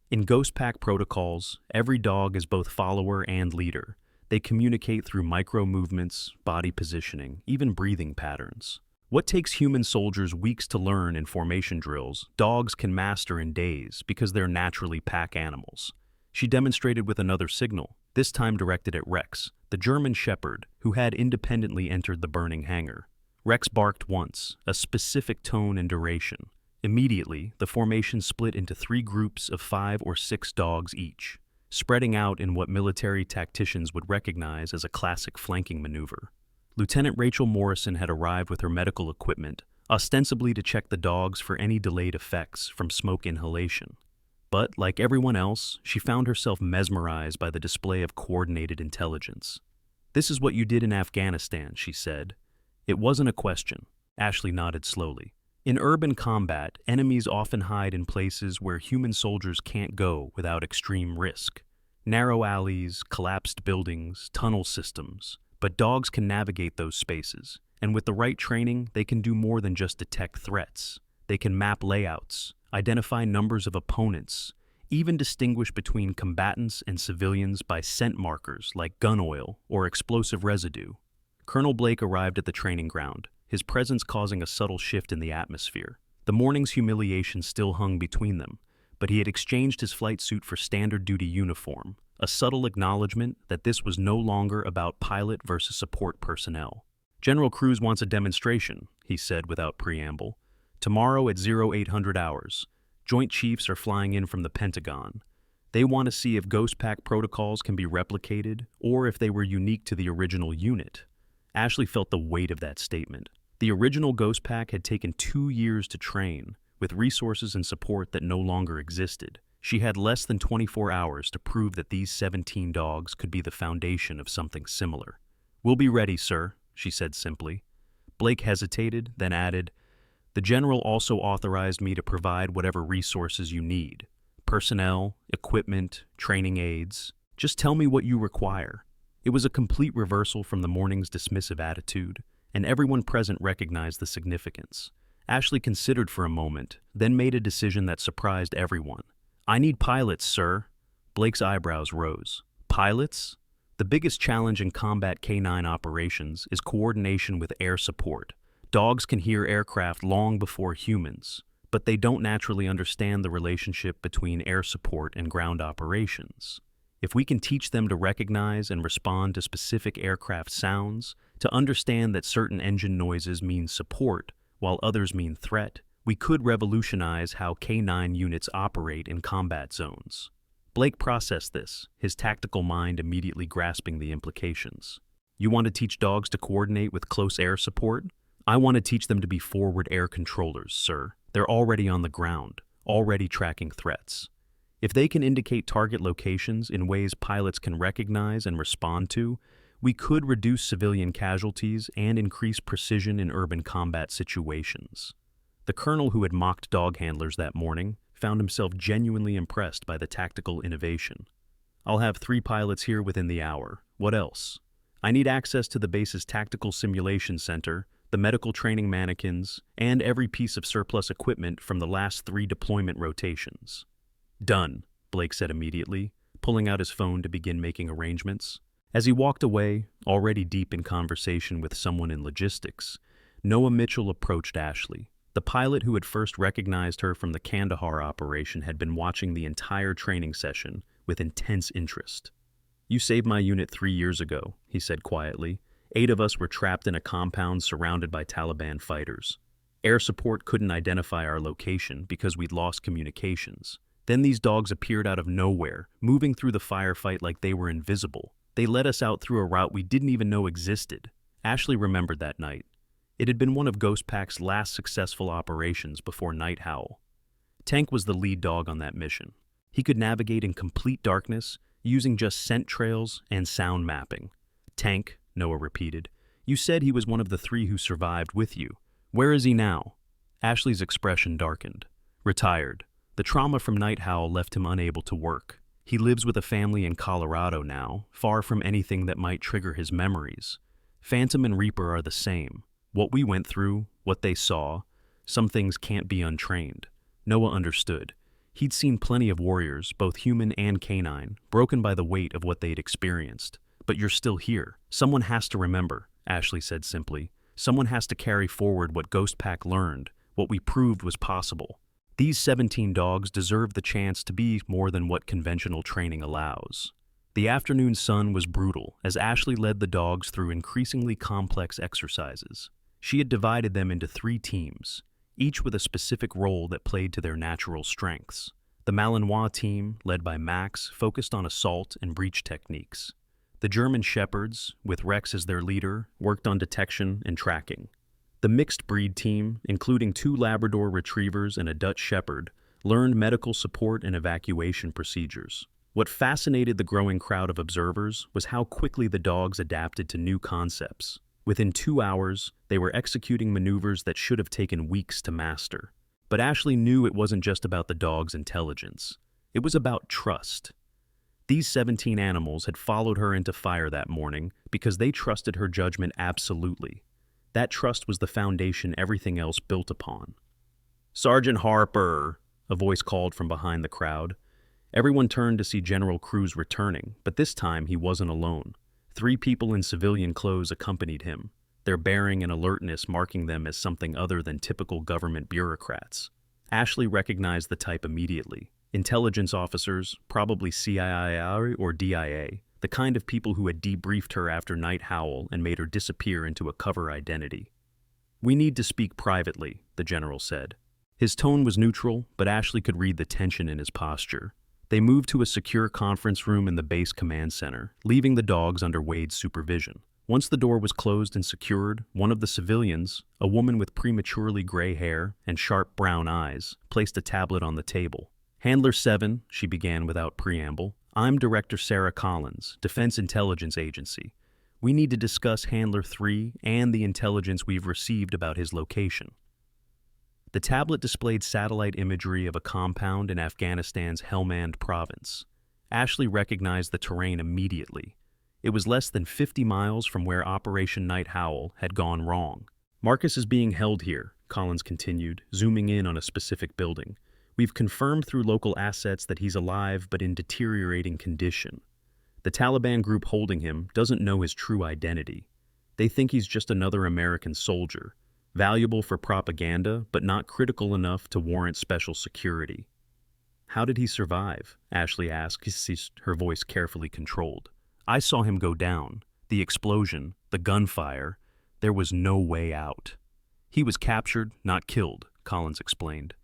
In Ghost Pack protocols, every dog is both follower and leader. They communicate through micro-movements, body positioning, even breathing patterns. What takes human soldiers weeks to learn in formation drills, dogs can master in days because they're naturally pack animals. She demonstrated with another signal, this time directed at Rex, the German shepherd who had independently entered the burning hangar. Rex barked once, a specific tone and duration. Immediately, the formation split into 3 groups of 5 or 6 dogs each, spreading out in what military tacticians would recognize as a classic flanking maneuver. Lieutenant Rachel Morrison had arrived with her medical equipment, ostensibly to check the dogs for any delayed effects from smoke inhalation. But, like everyone else, she found herself mesmerized by the display of coordinated intelligence. "This is what you did in Afghanistan," she said. It wasn't a question. Ashley nodded slowly. In urban combat, enemies often hide in places where human soldiers can't go without extreme risk. Narrow alleys, collapsed buildings, tunnel systems. But dogs can navigate those spaces, and with the right training, they can do more than just detect threats. They can map layouts, identify numbers of opponents, even distinguish between combatants and civilians by scent markers like gun oil or explosive residue. Colonel Blake arrived at the training ground, his presence causing a subtle shift in the atmosphere. The morning's humiliation still hung between them, but he had exchanged his flight suit for standard duty uniform, a subtle acknowledgement that this was no longer about pilot versus support personnel. "General Cruz wants a demonstration," he said without preamble. "Tomorrow at 0800 hours. Joint Chiefs are flying in from the Pentagon. They want to see if Ghost Pack protocols can be replicated or if they were unique to the original unit." Ashley felt the weight of that statement. The original Ghost Pack had taken 2 years to train, with resources and support that no longer existed. She had less than 24 hours to prove that these 17 dogs could be the foundation of something similar. "We'll be ready, sir," she said simply. Blake hesitated, then added, "The general also authorized me to provide whatever resources you need. Personnel, equipment, training aids. Just tell me what you require." It was a complete reversal from the morning's dismissive attitude, and everyone present recognized the significance. Ashley considered for a moment, then made a decision that surprised everyone. "I need pilots, sir." Blake's eyebrows rose. "Pilots?" The biggest challenge in combat K-9 operations is coordination with air support. Dogs can hear aircraft long before humans, but they don't naturally understand the relationship between air support and ground operations. If we can teach them to recognize and respond to specific aircraft sounds, to understand that certain engine noises mean support, while others mean threat, we could revolutionize how K-9 units operate in combat zones. Blake processed this, his tactical mind immediately grasping the implications. You want to teach dogs to coordinate with close air support? I want to teach them to be forward air controllers, sir. They're already on the ground, already tracking threats. If they can indicate target locations in ways pilots can recognize and respond to, we could reduce civilian casualties and increase precision in urban combat situations. The colonel who had mocked dog handlers that morning found himself genuinely impressed by the tactical innovation. I'll have 3 pilots here within the hour. What else? I need access to the base's tactical simulation center, the medical training mannequins, and every piece of surplus equipment from the last 3 deployment rotations. Done, Blake said immediately, pulling out his phone to begin making arrangements. As he walked away, already deep in conversation with someone in logistics, Noah Mitchell approached Ashley. The pilot who had first recognized her from the Kandahar operation had been watching the entire training session with intense interest. You saved my unit 3 years ago, he said quietly. 8 of us were trapped in a compound surrounded by Taliban fighters. Air support couldn't identify our location because we'd lost communications. Then these dogs appeared out of nowhere, moving through the firefight like they were invisible. They led us out through a route we didn't even know existed. Ashley remembered that night. It had been one of Ghost Pack's last successful operations before Night Howl. Tank was the lead dog on that mission. He could navigate in complete darkness, using just scent trails and sound mapping. Tank, Noah repeated. You said he was one of the 3 who survived with you. Where is he now? Ashley's expression darkened. Retired. The trauma from Night Howl left him unable to work. He lives with a family in Colorado now, far from anything that might trigger his memories. Phantom and Reaper are the same. What we went through, what they saw, some things can't be untrained. Noah understood. He'd seen plenty of warriors, both human and canine, broken by the weight of what they'd experienced. But you're still here. Someone has to remember, Ashley said simply. Someone has to carry forward what Ghost Pack learned, what we proved was possible. These 17 dogs deserve the chance to be more than what conventional training allows. The afternoon sun was brutal as Ashley led the dogs through increasingly complex exercises. She had divided them into 3 teams, each with a specific role that played to their natural strengths. The Malinois team, led by Max, focused on assault and breach techniques. The German Shepherds, with Rex as their leader, worked on detection and tracking. The mixed breed team, including 2 Labrador Retrievers and a Dutch Shepherd, learned medical support and evacuation procedures. What fascinated the growing crowd of observers was how quickly the dogs adapted to new concepts. Within 2 hours, they were executing maneuvers that should have taken weeks to master. But Ashley knew it wasn't just about the dog's intelligence. It was about trust. These 17 animals had followed her into fire that morning because they trusted her judgment absolutely. That trust was the foundation everything else built upon. Sergeant Harper, a voice called from behind the crowd. Everyone turned to see General Cruz returning, but this time he wasn't alone. 3 people in civilian clothes accompanied him, their bearing and alertness marking them as something other than typical government bureaucrats. Ashley recognized the type immediately. Intelligence officers, probably CIA or DIA, the kind of people who had debriefed her after Night Howl and made her disappear into a cover identity. We need to speak privately, the general said. His tone was neutral, but Ashley could read the tension in his posture. They moved to a secure conference room in the base command center, leaving the dogs under Wade's supervision. Once the door was closed and secured, one of the civilians, a woman with prematurely gray hair and sharp brown eyes, placed a tablet on the table. Handler 7, she began without preamble. I'm Director Sarah Collins, Defense Intelligence Agency. We need to discuss Handler 3 and the intelligence we've received about his location. The tablet displayed satellite imagery of a compound in Afghanistan's Helmand province. Ashley recognized the terrain immediately. It was less than 50 miles from where Operation Night Howl had gone wrong. Marcus is being held here, Collins continued, zooming in on a specific building. We've confirmed through local assets that he's alive but in deteriorating condition. The Taliban group holding him doesn't know his true identity. They think he's just another American soldier, valuable for propaganda but not critical enough to warrant special security. How did he survive? Ashley asked, her voice carefully controlled. I saw him go down. The explosion, the gunfire. There was no way out. He was captured, not killed, Collins explained.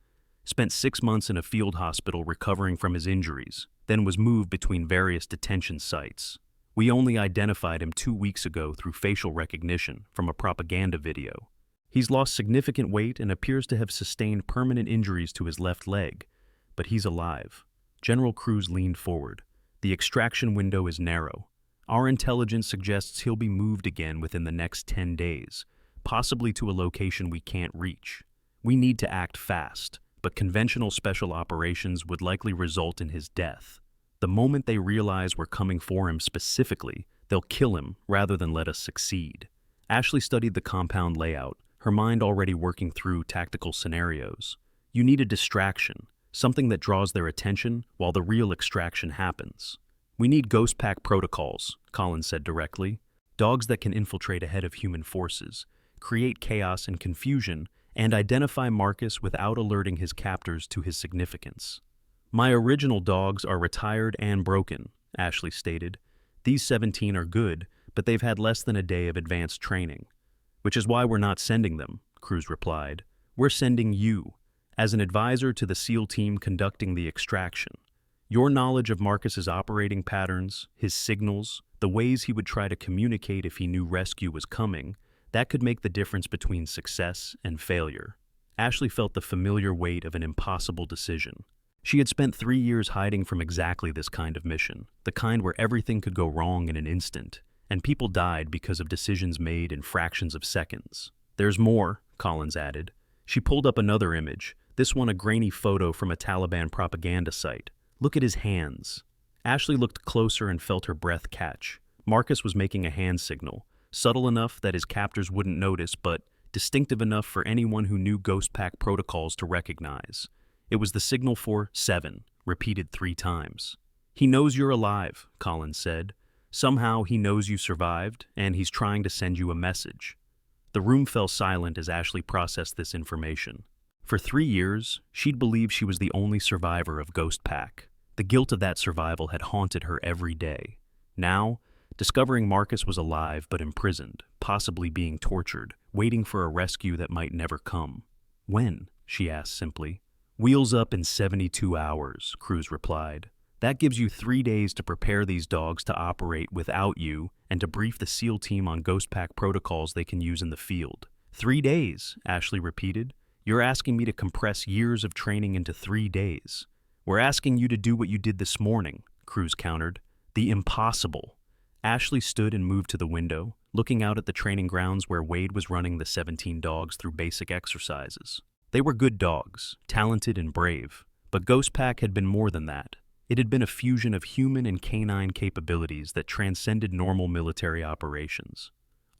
Spent 6 months in a field hospital recovering from his injuries, then was moved between various detention sites. We only identified him 2 weeks ago through facial recognition from a propaganda video. He's lost significant weight and appears to have sustained permanent injuries to his left leg, but he's alive. General Cruz leaned forward. The extraction window is narrow. Our intelligence suggests he'll be moved again within the next 10 days, possibly to a location we can't reach. We need to act fast, but conventional special operations would likely result in his death. The moment they realize we're coming for him specifically, they'll kill him rather than let us succeed. Ashley studied the compound layout, her mind already working through tactical scenarios. You need a distraction, something that draws their attention while the real extraction happens. We need ghost pack protocols, Collins said directly. Dogs that can infiltrate ahead of human forces, create chaos and confusion, and identify Marcus without alerting his captors to his significance. My original dogs are retired and broken, Ashley stated. These 17 are good, but they've had less than a day of advanced training. Which is why we're not sending them, Cruz replied. We're sending you, as an advisor to the SEAL team conducting the extraction. Your knowledge of Marcus's operating patterns, his signals, the ways he would try to communicate if he knew rescue was coming, that could make the difference between success and failure. Ashley felt the familiar weight of an impossible decision. She had spent 3 years hiding from exactly this kind of mission, the kind where everything could go wrong in an instant, and people died because of decisions made in fractions of seconds. There's more, Collins added. She pulled up another image, this one a grainy photo from a Taliban propaganda site. Look at his hands. Ashley looked closer and felt her breath catch. Marcus was making a hand signal, subtle enough that his captors wouldn't notice, but distinctive enough for anyone who knew Ghost Pack protocols to recognize. It was the signal for 7, repeated 3 times. He knows you're alive, Collins said. Somehow he knows you survived, and he's trying to send you a message. The room fell silent as Ashley processed this information. For 3 years, she'd believed she was the only survivor of Ghost Pack. The guilt of that survival had haunted her every day. Now, discovering Marcus was alive but imprisoned, possibly being tortured, waiting for a rescue that might never come. When? She asked simply. Wheels up in 72 hours, Cruz replied. That gives you 3 days to prepare these dogs to operate without you and to brief the SEAL team on Ghost Pack protocols they can use in the field. 3 days, Ashley repeated. You're asking me to compress years of training into 3 days. We're asking you to do what you did this morning, Cruz countered. The impossible. Ashley stood and moved to the window, looking out at the training grounds where Wade was running the 17 dogs through basic exercises. They were good dogs, talented and brave, but Ghost Pack had been more than that. It had been a fusion of human and canine capabilities that transcended normal military operations.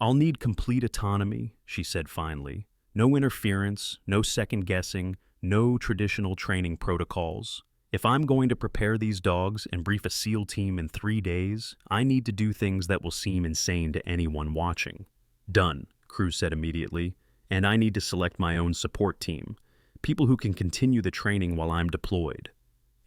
I'll need complete autonomy, she said finally. No interference, no second-guessing, no traditional training protocols. If I'm going to prepare these dogs and brief a SEAL team in 3 days, I need to do things that will seem insane to anyone watching. Done, Cruz said immediately, and I need to select my own support team, people who can continue the training while I'm deployed.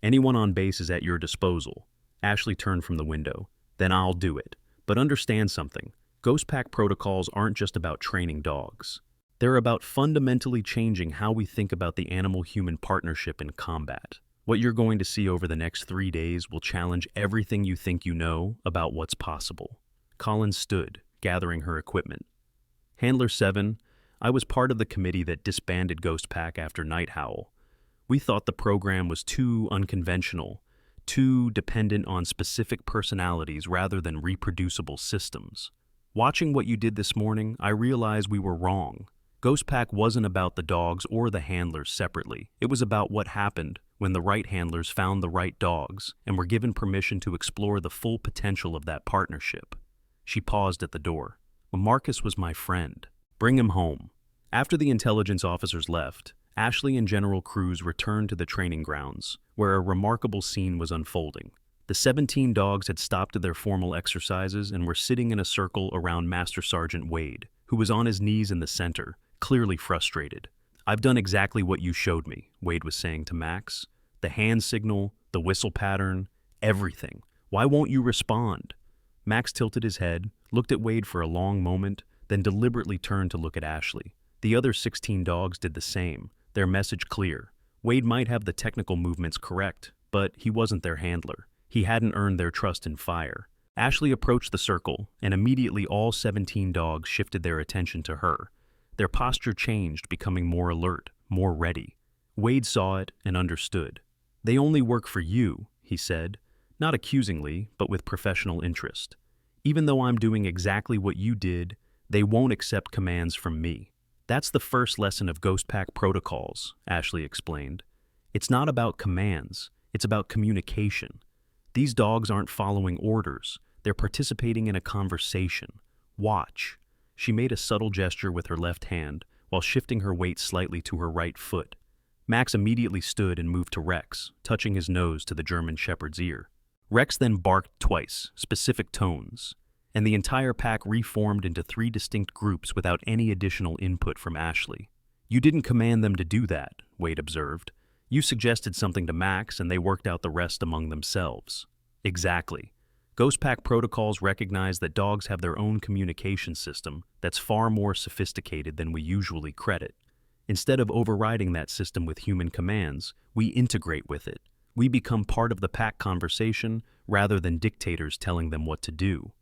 Anyone on base is at your disposal. Ashley turned from the window. Then I'll do it. But understand something. Ghost Pack protocols aren't just about training dogs. They're about fundamentally changing how we think about the animal-human partnership in combat. What you're going to see over the next 3 days will challenge everything you think you know about what's possible. Collins stood, gathering her equipment. Handler 7, I was part of the committee that disbanded Ghost Pack after Night Howl. We thought the program was too unconventional, too dependent on specific personalities rather than reproducible systems. Watching what you did this morning, I realized we were wrong. Ghost Pack wasn't about the dogs or the handlers separately. It was about what happened when the right handlers found the right dogs and were given permission to explore the full potential of that partnership. She paused at the door. Well, Marcus was my friend. Bring him home. After the intelligence officers left, Ashley and General Cruz returned to the training grounds, where a remarkable scene was unfolding. The 17 dogs had stopped their formal exercises and were sitting in a circle around Master Sergeant Wade, who was on his knees in the center, clearly frustrated. I've done exactly what you showed me, Wade was saying to Max. The hand signal, the whistle pattern, everything. Why won't you respond? Max tilted his head, looked at Wade for a long moment, then deliberately turned to look at Ashley. The other 16 dogs did the same, their message clear. Wade might have the technical movements correct, but he wasn't their handler. He hadn't earned their trust in fire. Ashley approached the circle, and immediately all 17 dogs shifted their attention to her. Their posture changed, becoming more alert, more ready. Wade saw it and understood. "They only work for you," he said, not accusingly, but with professional interest. "Even though I'm doing exactly what you did, they won't accept commands from me." "That's the first lesson of Ghost Pack protocols," Ashley explained. "It's not about commands, it's about communication. These dogs aren't following orders, they're participating in a conversation. Watch." She made a subtle gesture with her left hand, while shifting her weight slightly to her right foot. Max immediately stood and moved to Rex, touching his nose to the German Shepherd's ear. Rex then barked twice, specific tones, and the entire pack reformed into 3 distinct groups without any additional input from Ashley. "You didn't command them to do that," Wade observed. "You suggested something to Max and they worked out the rest among themselves." "Exactly. Ghost Pack protocols recognize that dogs have their own communication system that's far more sophisticated than we usually credit. Instead of overriding that system with human commands, we integrate with it. We become part of the pack conversation rather than dictators telling them what to do."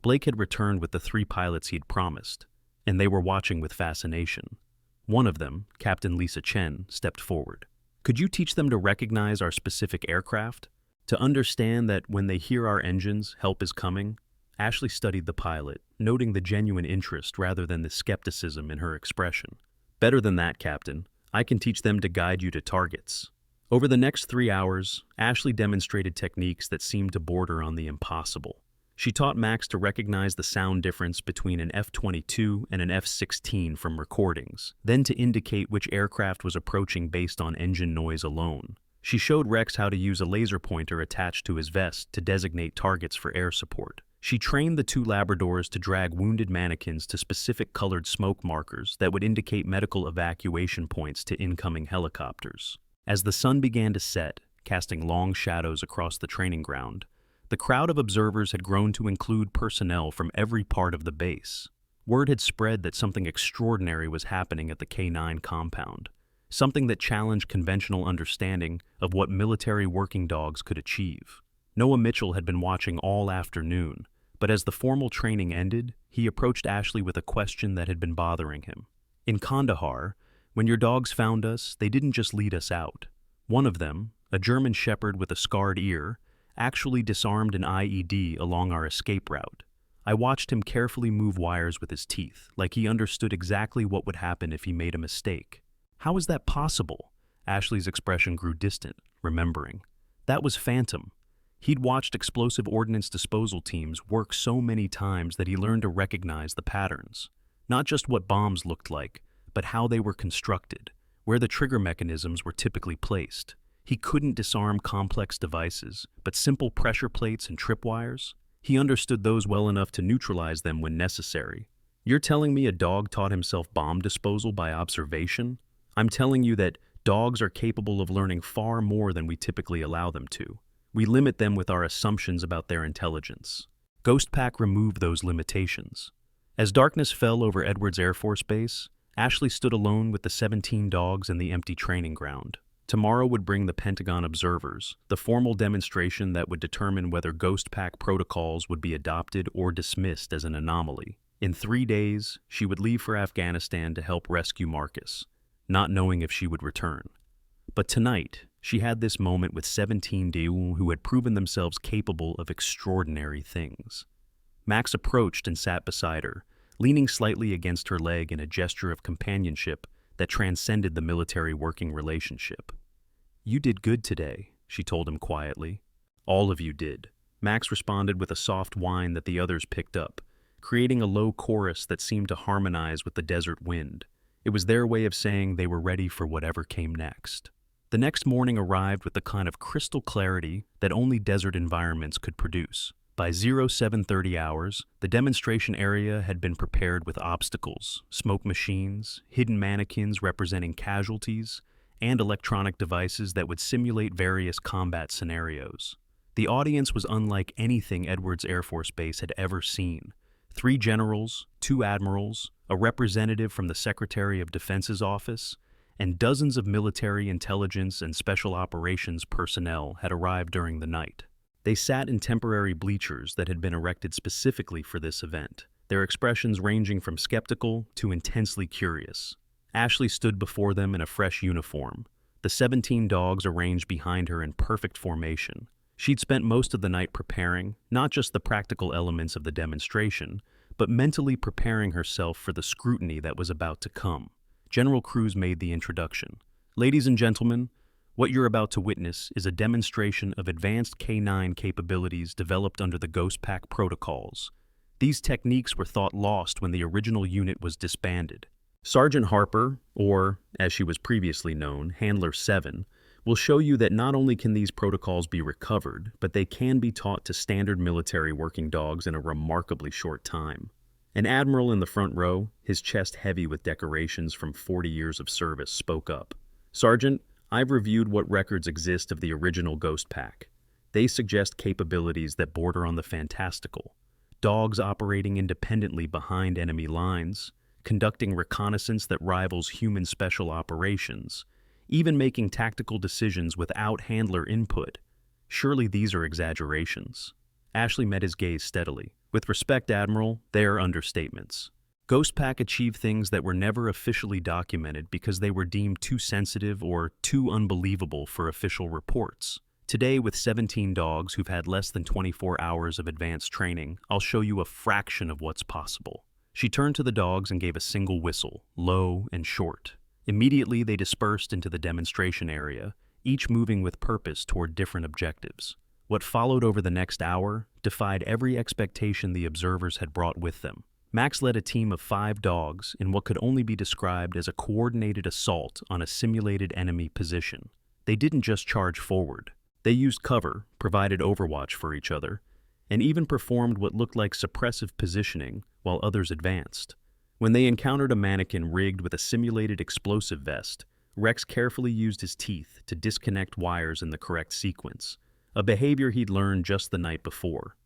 Blake had returned with the 3 pilots he'd promised, and they were watching with fascination. One of them, Captain Lisa Chen, stepped forward. "Could you teach them to recognize our specific aircraft? To understand that when they hear our engines, help is coming?" Ashley studied the pilot, noting the genuine interest rather than the skepticism in her expression. "Better than that, Captain. I can teach them to guide you to targets." Over the next 3 hours, Ashley demonstrated techniques that seemed to border on the impossible. She taught Max to recognize the sound difference between an F-22 and an F-16 from recordings, then to indicate which aircraft was approaching based on engine noise alone. She showed Rex how to use a laser pointer attached to his vest to designate targets for air support. She trained the 2 Labradors to drag wounded mannequins to specific colored smoke markers that would indicate medical evacuation points to incoming helicopters. As the sun began to set, casting long shadows across the training ground, the crowd of observers had grown to include personnel from every part of the base. Word had spread that something extraordinary was happening at the K-9 compound, something that challenged conventional understanding of what military working dogs could achieve. Noah Mitchell had been watching all afternoon, but as the formal training ended, he approached Ashley with a question that had been bothering him. "In Kandahar, when your dogs found us, they didn't just lead us out. One of them, a German Shepherd with a scarred ear, actually disarmed an IED along our escape route. I watched him carefully move wires with his teeth, like he understood exactly what would happen if he made a mistake." "How is that possible?" Ashley's expression grew distant, remembering. That was Phantom. He'd watched explosive ordnance disposal teams work so many times that he learned to recognize the patterns. Not just what bombs looked like, but how they were constructed, where the trigger mechanisms were typically placed. He couldn't disarm complex devices, but simple pressure plates and tripwires? He understood those well enough to neutralize them when necessary. "You're telling me a dog taught himself bomb disposal by observation? I'm telling you that dogs are capable of learning far more than we typically allow them to. We limit them with our assumptions about their intelligence." Ghost Pack removed those limitations. As darkness fell over Edwards Air Force Base, Ashley stood alone with the 17 dogs in the empty training ground. Tomorrow would bring the Pentagon observers, the formal demonstration that would determine whether Ghost Pack protocols would be adopted or dismissed as an anomaly. In 3 days, she would leave for Afghanistan to help rescue Marcus, not knowing if she would return. But tonight, she had this moment with 17 Daewoo who had proven themselves capable of extraordinary things. Max approached and sat beside her, leaning slightly against her leg in a gesture of companionship that transcended the military working relationship. "You did good today," she told him quietly. "All of you did." Max responded with a soft whine that the others picked up, creating a low chorus that seemed to harmonize with the desert wind. It was their way of saying they were ready for whatever came next. The next morning arrived with the kind of crystal clarity that only desert environments could produce. By 0730 hours, the demonstration area had been prepared with obstacles, smoke machines, hidden mannequins representing casualties, and electronic devices that would simulate various combat scenarios. The audience was unlike anything Edwards Air Force Base had ever seen. 3 generals, 2 admirals, a representative from the Secretary of Defense's office, and dozens of military intelligence and special operations personnel had arrived during the night. They sat in temporary bleachers that had been erected specifically for this event, their expressions ranging from skeptical to intensely curious. Ashley stood before them in a fresh uniform, the 17 dogs arranged behind her in perfect formation. She'd spent most of the night preparing, not just the practical elements of the demonstration, but mentally preparing herself for the scrutiny that was about to come. General Cruz made the introduction. Ladies and gentlemen, what you're about to witness is a demonstration of advanced K9 capabilities developed under the Ghost Pack protocols. These techniques were thought lost when the original unit was disbanded. Sergeant Harper, or, as she was previously known, Handler 7, will show you that not only can these protocols be recovered, but they can be taught to standard military working dogs in a remarkably short time. An admiral in the front row, his chest heavy with decorations from 40 years of service, spoke up. Sergeant, I've reviewed what records exist of the original Ghost Pack. They suggest capabilities that border on the fantastical. Dogs operating independently behind enemy lines, conducting reconnaissance that rivals human special operations, even making tactical decisions without handler input. Surely these are exaggerations. Ashley met his gaze steadily. With respect, Admiral, they are understatements. Ghost Pack achieved things that were never officially documented because they were deemed too sensitive or too unbelievable for official reports. Today, with 17 dogs who've had less than 24 hours of advanced training, I'll show you a fraction of what's possible. She turned to the dogs and gave a single whistle, low and short. Immediately, they dispersed into the demonstration area, each moving with purpose toward different objectives. What followed over the next hour defied every expectation the observers had brought with them. Max led a team of 5 dogs in what could only be described as a coordinated assault on a simulated enemy position. They didn't just charge forward. They used cover, provided overwatch for each other, and even performed what looked like suppressive positioning while others advanced. When they encountered a mannequin rigged with a simulated explosive vest, Rex carefully used his teeth to disconnect wires in the correct sequence, a behavior he'd learned just the night before.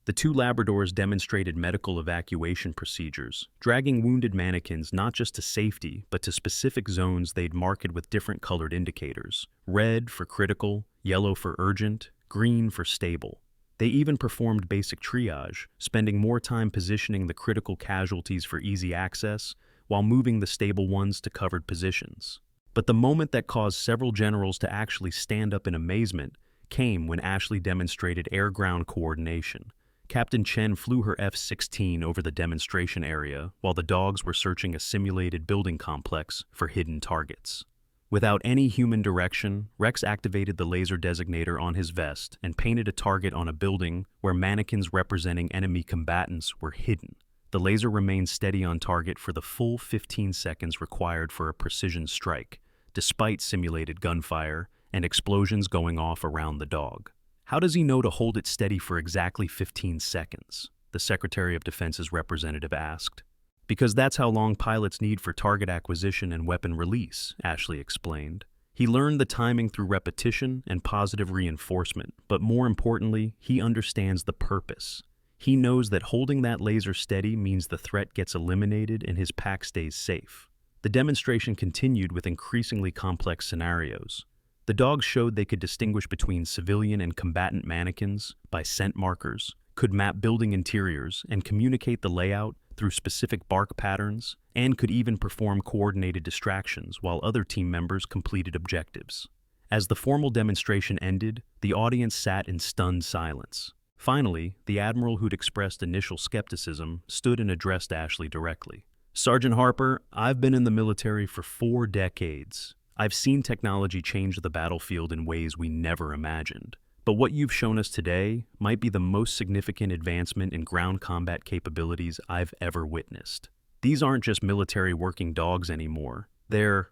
The 2 Labradors demonstrated medical evacuation procedures, dragging wounded mannequins not just to safety, but to specific zones they'd marked with different colored indicators: red for critical, yellow for urgent, green for stable. They even performed basic triage, spending more time positioning the critical casualties for easy access, while moving the stable ones to covered positions. But the moment that caused several generals to actually stand up in amazement came when Ashley demonstrated air-ground coordination. Captain Chen flew her F-16 over the demonstration area while the dogs were searching a simulated building complex for hidden targets. Without any human direction, Rex activated the laser designator on his vest and painted a target on a building where mannequins representing enemy combatants were hidden. The laser remained steady on target for the full 15 seconds required for a precision strike, despite simulated gunfire and explosions going off around the dog. How does he know to hold it steady for exactly 15 seconds? The Secretary of Defense's representative asked. Because that's how long pilots need for target acquisition and weapon release, Ashley explained. He learned the timing through repetition and positive reinforcement, but more importantly, he understands the purpose. He knows that holding that laser steady means the threat gets eliminated and his pack stays safe. The demonstration continued with increasingly complex scenarios. The dogs showed they could distinguish between civilian and combatant mannequins by scent markers, could map building interiors and communicate the layout through specific bark patterns, and could even perform coordinated distractions while other team members completed objectives. As the formal demonstration ended, the audience sat in stunned silence. Finally, the admiral who'd expressed initial skepticism stood and addressed Ashley directly. Sergeant Harper, I've been in the military for 4 decades. I've seen technology change the battlefield in ways we never imagined. But what you've shown us today might be the most significant advancement in ground combat capabilities I've ever witnessed. These aren't just military working dogs anymore. They're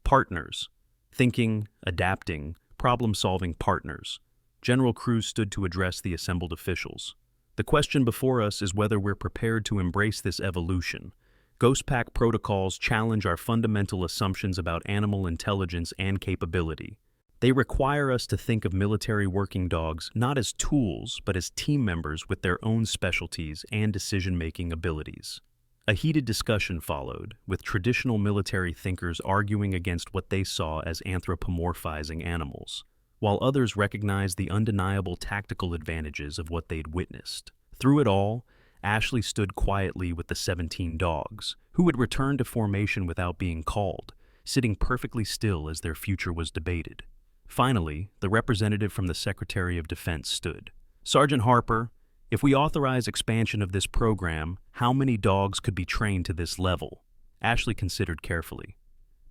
partners. Thinking, adapting, problem-solving partners. General Cruz stood to address the assembled officials. The question before us is whether we're prepared to embrace this evolution. Ghost Pack protocols challenge our fundamental assumptions about animal intelligence and capability. They require us to think of military working dogs not as tools, but as team members with their own specialties and decision-making abilities. A heated discussion followed, with traditional military thinkers arguing against what they saw as anthropomorphizing animals, while others recognized the undeniable tactical advantages of what they'd witnessed. Through it all, Ashley stood quietly with the 17 dogs, who had returned to formation without being called, sitting perfectly still as their future was debated. Finally, the representative from the Secretary of Defense stood. "Sergeant Harper, if we authorize expansion of this program, how many dogs could be trained to this level?" Ashley considered carefully.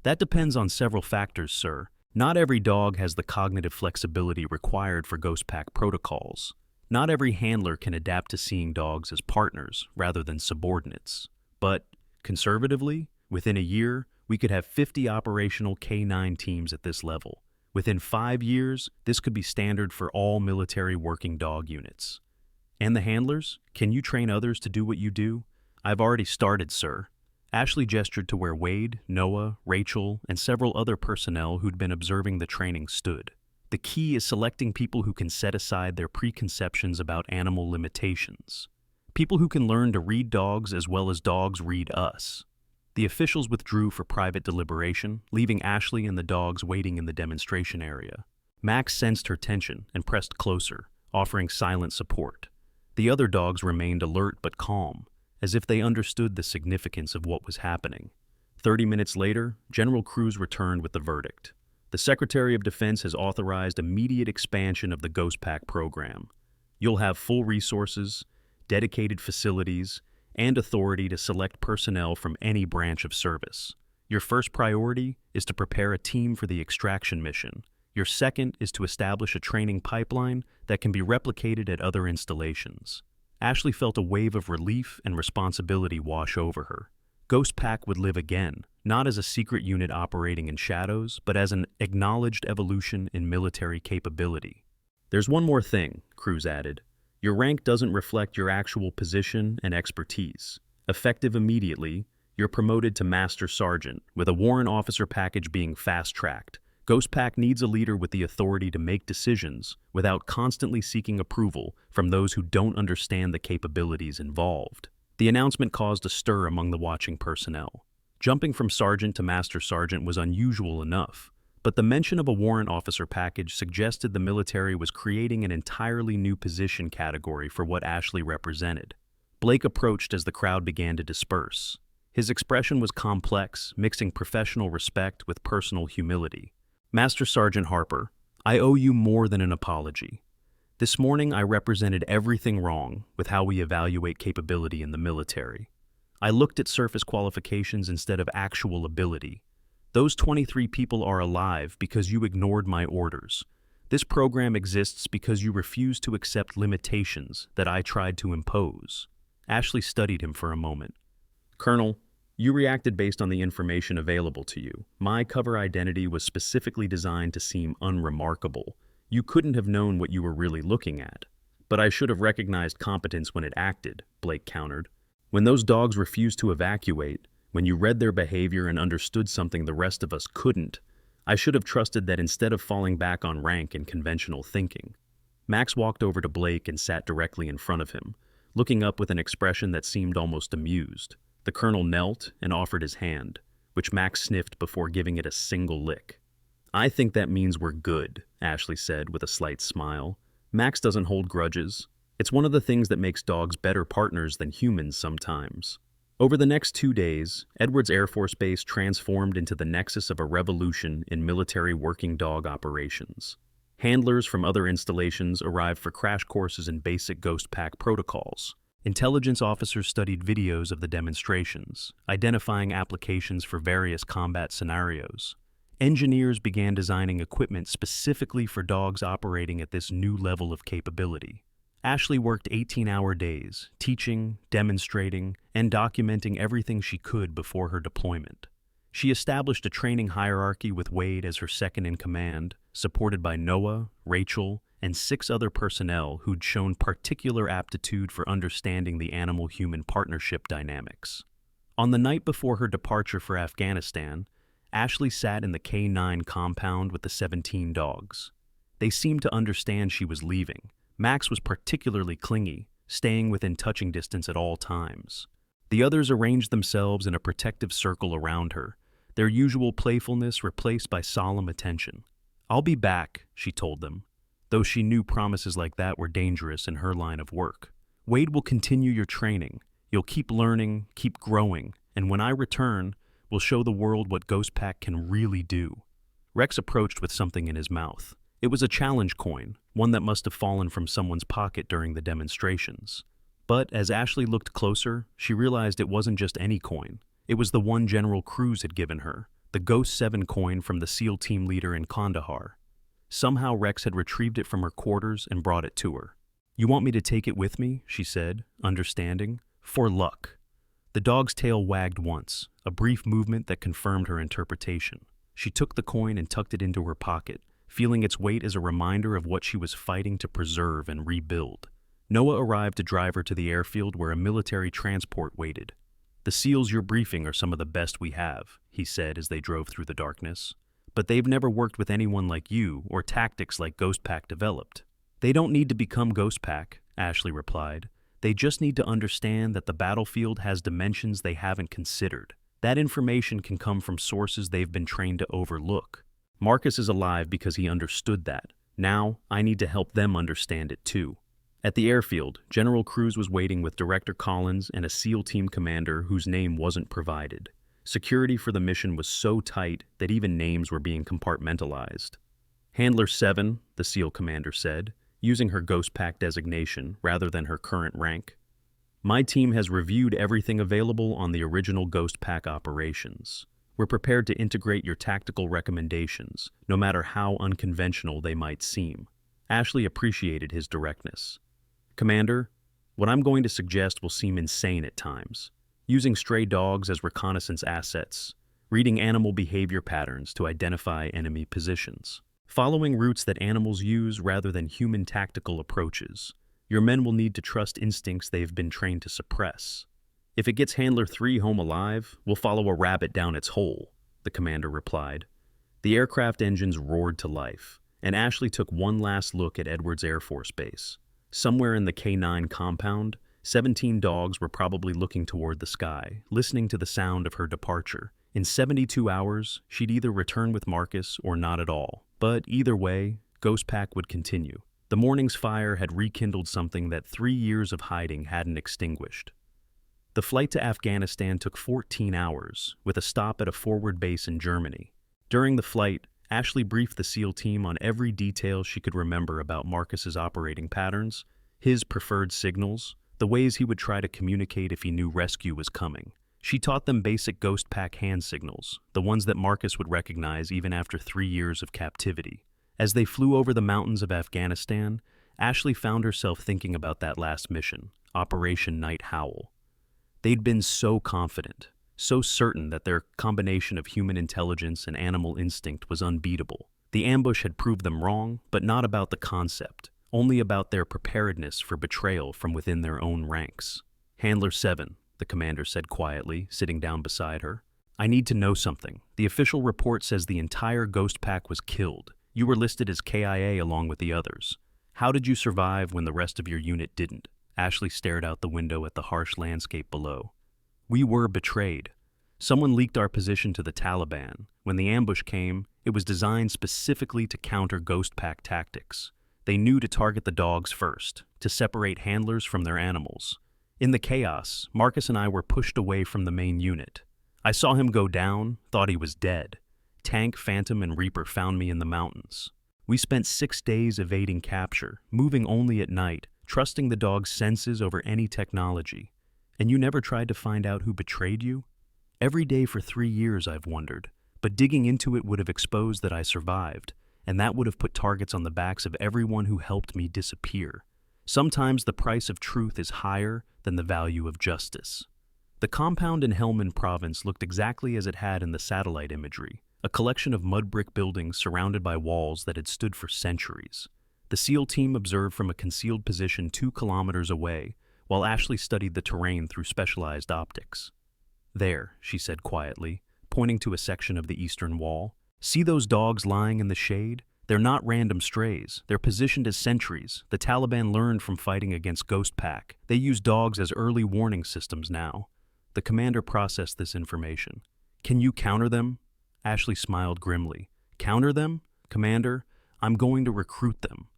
"That depends on several factors, sir. Not every dog has the cognitive flexibility required for Ghost Pack protocols. Not every handler can adapt to seeing dogs as partners rather than subordinates. But, conservatively, within a year, we could have 50 operational K9 teams at this level. Within 5 years, this could be standard for all military working dog units. And the handlers? Can you train others to do what you do?" "I've already started, sir." Ashley gestured to where Wade, Noah, Rachel, and several other personnel who'd been observing the training stood. "The key is selecting people who can set aside their preconceptions about animal limitations. People who can learn to read dogs as well as dogs read us." The officials withdrew for private deliberation, leaving Ashley and the dogs waiting in the demonstration area. Max sensed her tension and pressed closer, offering silent support. The other dogs remained alert but calm, as if they understood the significance of what was happening. 30 minutes later, General Cruz returned with the verdict. "The Secretary of Defense has authorized immediate expansion of the Ghost Pack program. You'll have full resources, dedicated facilities, and authority to select personnel from any branch of service. Your first priority is to prepare a team for the extraction mission. Your second is to establish a training pipeline that can be replicated at other installations." Ashley felt a wave of relief and responsibility wash over her. Ghost Pack would live again, not as a secret unit operating in shadows, but as an acknowledged evolution in military capability. "There's one more thing," Cruz added. "Your rank doesn't reflect your actual position and expertise. Effective immediately, you're promoted to Master Sergeant, with a warrant officer package being fast-tracked. Ghost Pack needs a leader with the authority to make decisions without constantly seeking approval from those who don't understand the capabilities involved." The announcement caused a stir among the watching personnel. Jumping from sergeant to master sergeant was unusual enough, but the mention of a warrant officer package suggested the military was creating an entirely new position category for what Ashley represented. Blake approached as the crowd began to disperse. His expression was complex, mixing professional respect with personal humility. "Master Sergeant Harper, I owe you more than an apology. This morning I represented everything wrong with how we evaluate capability in the military. I looked at surface qualifications instead of actual ability. Those 23 people are alive because you ignored my orders. This program exists because you refused to accept limitations that I tried to impose." Ashley studied him for a moment. "Colonel, you reacted based on the information available to you. My cover identity was specifically designed to seem unremarkable. You couldn't have known what you were really looking at. But I should have recognized competence when it acted," Blake countered. "When those dogs refused to evacuate, when you read their behavior and understood something the rest of us couldn't, I should have trusted that instead of falling back on rank and conventional thinking." Max walked over to Blake and sat directly in front of him, looking up with an expression that seemed almost amused. The colonel knelt and offered his hand, which Max sniffed before giving it a single lick. "I think that means we're good," Ashley said with a slight smile. "Max doesn't hold grudges. It's one of the things that makes dogs better partners than humans sometimes." Over the next 2 days, Edwards Air Force Base transformed into the nexus of a revolution in military working dog operations. Handlers from other installations arrived for crash courses in basic Ghost Pack protocols. Intelligence officers studied videos of the demonstrations, identifying applications for various combat scenarios. Engineers began designing equipment specifically for dogs operating at this new level of capability. Ashley worked 18-hour days, teaching, demonstrating, and documenting everything she could before her deployment. She established a training hierarchy with Wade as her second-in-command, supported by Noah, Rachel, and 6 other personnel who'd shown particular aptitude for understanding the animal-human partnership dynamics. On the night before her departure for Afghanistan, Ashley sat in the K9 compound with the 17 dogs. They seemed to understand she was leaving. Max was particularly clingy, staying within touching distance at all times. The others arranged themselves in a protective circle around her, their usual playfulness replaced by solemn attention. "I'll be back," she told them, though she knew promises like that were dangerous in her line of work. "Wade will continue your training. You'll keep learning, keep growing, and when I return, we'll show the world what Ghost Pack can really do." Rex approached with something in his mouth. It was a challenge coin, one that must have fallen from someone's pocket during the demonstrations. But as Ashley looked closer, she realized it wasn't just any coin. It was the one General Cruz had given her, the Ghost 7 coin from the SEAL team leader in Kandahar. Somehow Rex had retrieved it from her quarters and brought it to her. "You want me to take it with me?" she said, understanding. "For luck." The dog's tail wagged once, a brief movement that confirmed her interpretation. She took the coin and tucked it into her pocket, feeling its weight as a reminder of what she was fighting to preserve and rebuild. Noah arrived to drive her to the airfield where a military transport waited. "The SEALs you're briefing are some of the best we have," he said as they drove through the darkness. "But they've never worked with anyone like you or tactics like Ghost Pack developed." "They don't need to become Ghost Pack," Ashley replied. "They just need to understand that the battlefield has dimensions they haven't considered. That information can come from sources they've been trained to overlook. Marcus is alive because he understood that. Now, I need to help them understand it too." At the airfield, General Cruz was waiting with Director Collins and a SEAL team commander whose name wasn't provided. Security for the mission was so tight that even names were being compartmentalized. "Handler 7, the SEAL commander said, using her Ghost Pack designation rather than her current rank. "My team has reviewed everything available on the original Ghost Pack operations. We're prepared to integrate your tactical recommendations, no matter how unconventional they might seem." Ashley appreciated his directness. "Commander, what I'm going to suggest will seem insane at times. Using stray dogs as reconnaissance assets, reading animal behavior patterns to identify enemy positions, following routes that animals use rather than human tactical approaches. Your men will need to trust instincts they've been trained to suppress. If it gets Handler 3 home alive, we'll follow a rabbit down its hole," the commander replied. The aircraft engines roared to life, and Ashley took one last look at Edwards Air Force Base. Somewhere in the K9 compound, 17 dogs were probably looking toward the sky, listening to the sound of her departure. In 72 hours, she'd either return with Marcus or not at all. But either way, Ghost Pack would continue. The morning's fire had rekindled something that 3 years of hiding hadn't extinguished. The flight to Afghanistan took 14 hours, with a stop at a forward base in Germany. During the flight, Ashley briefed the SEAL team on every detail she could remember about Marcus's operating patterns, his preferred signals, the ways he would try to communicate if he knew rescue was coming. She taught them basic Ghost Pack hand signals, the ones that Marcus would recognize even after 3 years of captivity. As they flew over the mountains of Afghanistan, Ashley found herself thinking about that last mission, Operation Night Howl. They'd been so confident, so certain that their combination of human intelligence and animal instinct was unbeatable. The ambush had proved them wrong, but not about the concept, only about their preparedness for betrayal from within their own ranks. "Handler 7, the commander said quietly, sitting down beside her. "I need to know something. The official report says the entire Ghost Pack was killed. You were listed as KIA along with the others. How did you survive when the rest of your unit didn't?" Ashley stared out the window at the harsh landscape below. "We were betrayed. Someone leaked our position to the Taliban. When the ambush came, it was designed specifically to counter Ghost Pack tactics. They knew to target the dogs first, to separate handlers from their animals. In the chaos, Marcus and I were pushed away from the main unit. I saw him go down, thought he was dead. Tank, Phantom, and Reaper found me in the mountains. We spent 6 days evading capture, moving only at night, trusting the dog's senses over any technology. And you never tried to find out who betrayed you? Every day for 3 years I've wondered, but digging into it would have exposed that I survived, and that would have put targets on the backs of everyone who helped me disappear. Sometimes the price of truth is higher than the value of justice." The compound in Helmand province looked exactly as it had in the satellite imagery, a collection of mud brick buildings surrounded by walls that had stood for centuries. The SEAL team observed from a concealed position 2 kilometers away, while Ashley studied the terrain through specialized optics. "There," she said quietly, pointing to a section of the eastern wall. "See those dogs lying in the shade? They're not random strays. They're positioned as sentries. The Taliban learned from fighting against Ghost Pack. They use dogs as early warning systems now." The commander processed this information. "Can you counter them?" Ashley smiled grimly. "Counter them? Commander, I'm going to recruit them."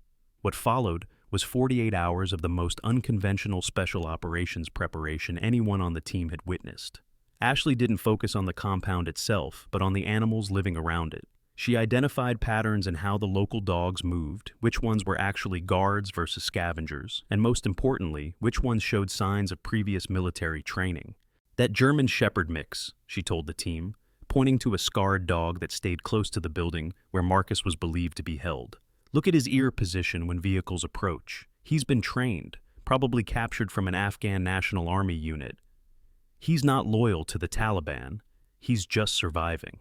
What followed was 48 hours of the most unconventional special operations preparation anyone on the team had witnessed. Ashley didn't focus on the compound itself, but on the animals living around it. She identified patterns in how the local dogs moved, which ones were actually guards versus scavengers, and most importantly, which ones showed signs of previous military training. "That German Shepherd mix," she told the team, pointing to a scarred dog that stayed close to the building where Marcus was believed to be held. "Look at his ear position when vehicles approach. He's been trained, probably captured from an Afghan National Army unit. He's not loyal to the Taliban. He's just surviving."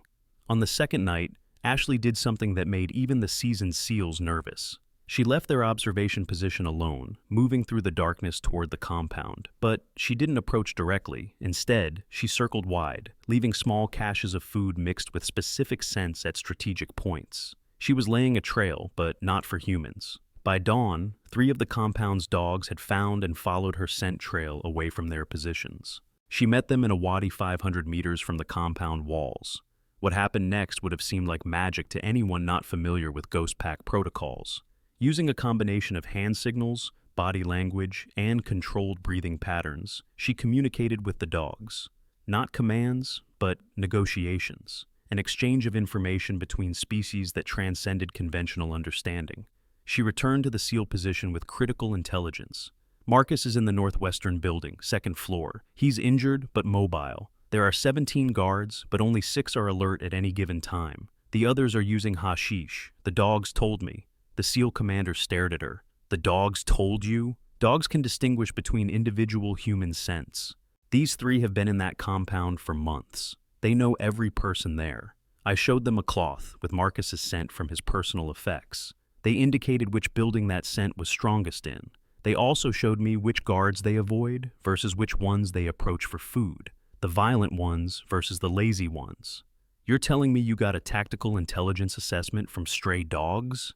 On the second night, Ashley did something that made even the seasoned SEALs nervous. She left their observation position alone, moving through the darkness toward the compound. But she didn't approach directly. Instead, she circled wide, leaving small caches of food mixed with specific scents at strategic points. She was laying a trail, but not for humans. By dawn, 3 of the compound's dogs had found and followed her scent trail away from their positions. She met them in a wadi 500 meters from the compound walls. What happened next would have seemed like magic to anyone not familiar with Ghost Pack protocols. Using a combination of hand signals, body language, and controlled breathing patterns, she communicated with the dogs. Not commands, but negotiations. An exchange of information between species that transcended conventional understanding. She returned to the SEAL position with critical intelligence. "Marcus is in the northwestern building, 2nd floor. He's injured but mobile. There are 17 guards, but only 6 are alert at any given time. The others are using hashish. The dogs told me." The SEAL commander stared at her. "The dogs told you?" Dogs can distinguish between individual human scents. These 3 have been in that compound for months. They know every person there. I showed them a cloth with Marcus's scent from his personal effects. They indicated which building that scent was strongest in. They also showed me which guards they avoid versus which ones they approach for food. The violent ones versus the lazy ones. "You're telling me you got a tactical intelligence assessment from stray dogs?"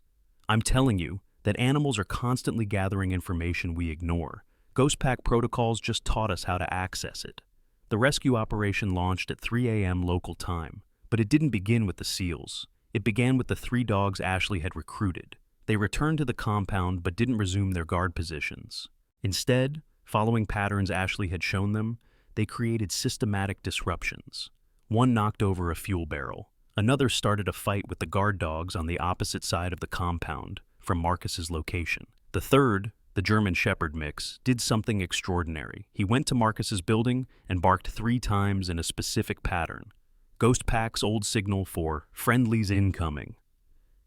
"I'm telling you that animals are constantly gathering information we ignore. Ghost Pack protocols just taught us how to access it." The rescue operation launched at 3 a.m. local time, but it didn't begin with the SEALs. It began with the 3 dogs Ashley had recruited. They returned to the compound but didn't resume their guard positions. Instead, following patterns Ashley had shown them, they created systematic disruptions. One knocked over a fuel barrel. Another started a fight with the guard dogs on the opposite side of the compound, from Marcus's location. The third, the German Shepherd mix, did something extraordinary. He went to Marcus's building and barked 3 times in a specific pattern. Ghost Pack's old signal for "friendlies incoming."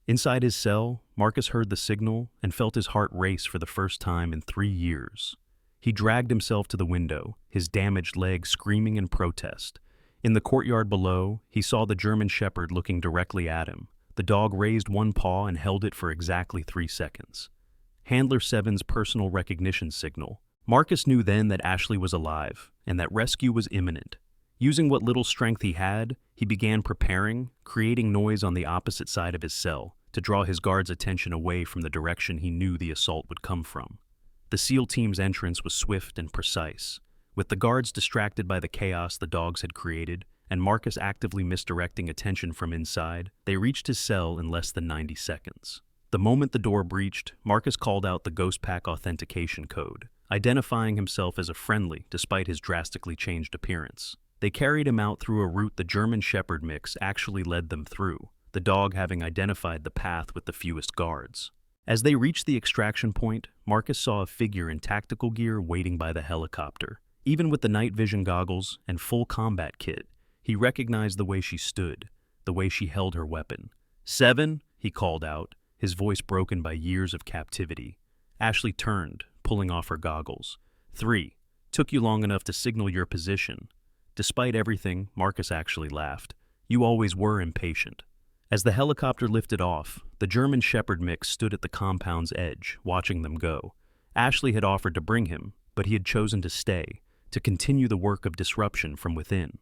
Inside his cell, Marcus heard the signal and felt his heart race for the first time in 3 years. He dragged himself to the window, his damaged leg screaming in protest. In the courtyard below, he saw the German Shepherd looking directly at him. The dog raised one paw and held it for exactly 3 seconds. Handler 7's personal recognition signal. Marcus knew then that Ashley was alive, and that rescue was imminent. Using what little strength he had, he began preparing, creating noise on the opposite side of his cell, to draw his guards' attention away from the direction he knew the assault would come from. The SEAL team's entrance was swift and precise. With the guards distracted by the chaos the dogs had created, and Marcus actively misdirecting attention from inside, they reached his cell in less than 90 seconds. The moment the door breached, Marcus called out the Ghost Pack authentication code, identifying himself as a friendly despite his drastically changed appearance. They carried him out through a route the German Shepherd mix actually led them through, the dog having identified the path with the fewest guards. As they reached the extraction point, Marcus saw a figure in tactical gear waiting by the helicopter. Even with the night vision goggles and full combat kit, he recognized the way she stood, the way she held her weapon. "7," he called out, his voice broken by years of captivity. Ashley turned, pulling off her goggles. "3, took you long enough to signal your position." Despite everything, Marcus actually laughed. "You always were impatient." As the helicopter lifted off, the German Shepherd mix stood at the compound's edge, watching them go. Ashley had offered to bring him, but he had chosen to stay, to continue the work of disruption from within.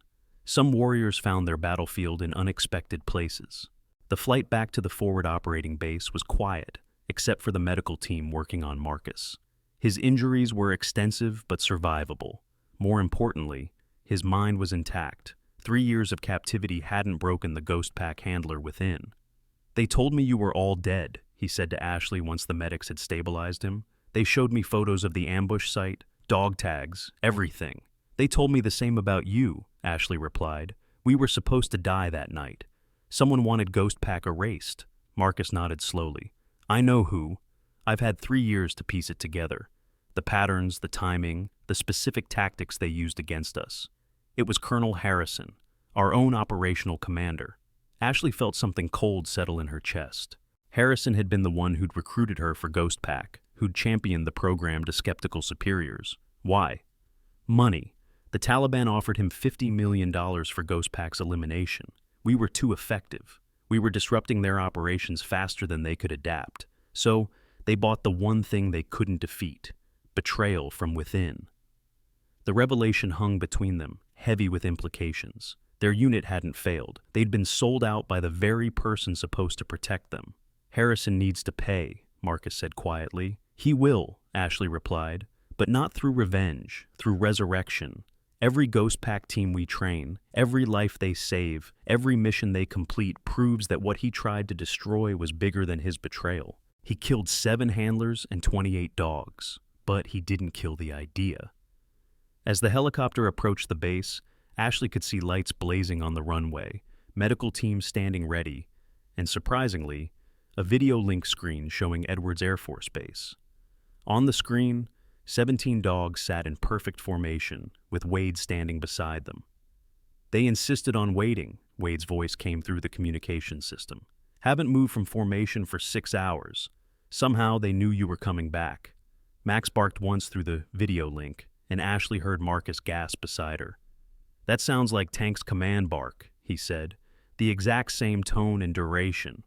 Some warriors found their battlefield in unexpected places. The flight back to the forward operating base was quiet, except for the medical team working on Marcus. His injuries were extensive but survivable. More importantly, his mind was intact. 3 years of captivity hadn't broken the ghost pack handler within. "They told me you were all dead," he said to Ashley once the medics had stabilized him. "They showed me photos of the ambush site, dog tags, everything." "They told me the same about you," Ashley replied. "We were supposed to die that night. Someone wanted Ghost Pack erased." Marcus nodded slowly. "I know who. I've had 3 years to piece it together. The patterns, the timing, the specific tactics they used against us. It was Colonel Harrison, our own operational commander." Ashley felt something cold settle in her chest. Harrison had been the one who'd recruited her for Ghost Pack, who'd championed the program to skeptical superiors. Why? Money. The Taliban offered him $50 million for Ghost Pack's elimination. We were too effective. We were disrupting their operations faster than they could adapt. So, they bought the one thing they couldn't defeat: betrayal from within. The revelation hung between them, heavy with implications. Their unit hadn't failed. They'd been sold out by the very person supposed to protect them. "Harrison needs to pay," Marcus said quietly. "He will," Ashley replied, "but not through revenge, through resurrection. Every Ghost Pack team we train, every life they save, every mission they complete proves that what he tried to destroy was bigger than his betrayal. He killed 7 handlers and 28 dogs, but he didn't kill the idea." As the helicopter approached the base, Ashley could see lights blazing on the runway, medical teams standing ready, and surprisingly, a video link screen showing Edwards Air Force Base. On the screen, 17 dogs sat in perfect formation, with Wade standing beside them. "They insisted on waiting," Wade's voice came through the communication system. "Haven't moved from formation for 6 hours. Somehow they knew you were coming back." Max barked once through the video link, and Ashley heard Marcus gasp beside her. "That sounds like Tank's command bark," he said. "The exact same tone and duration."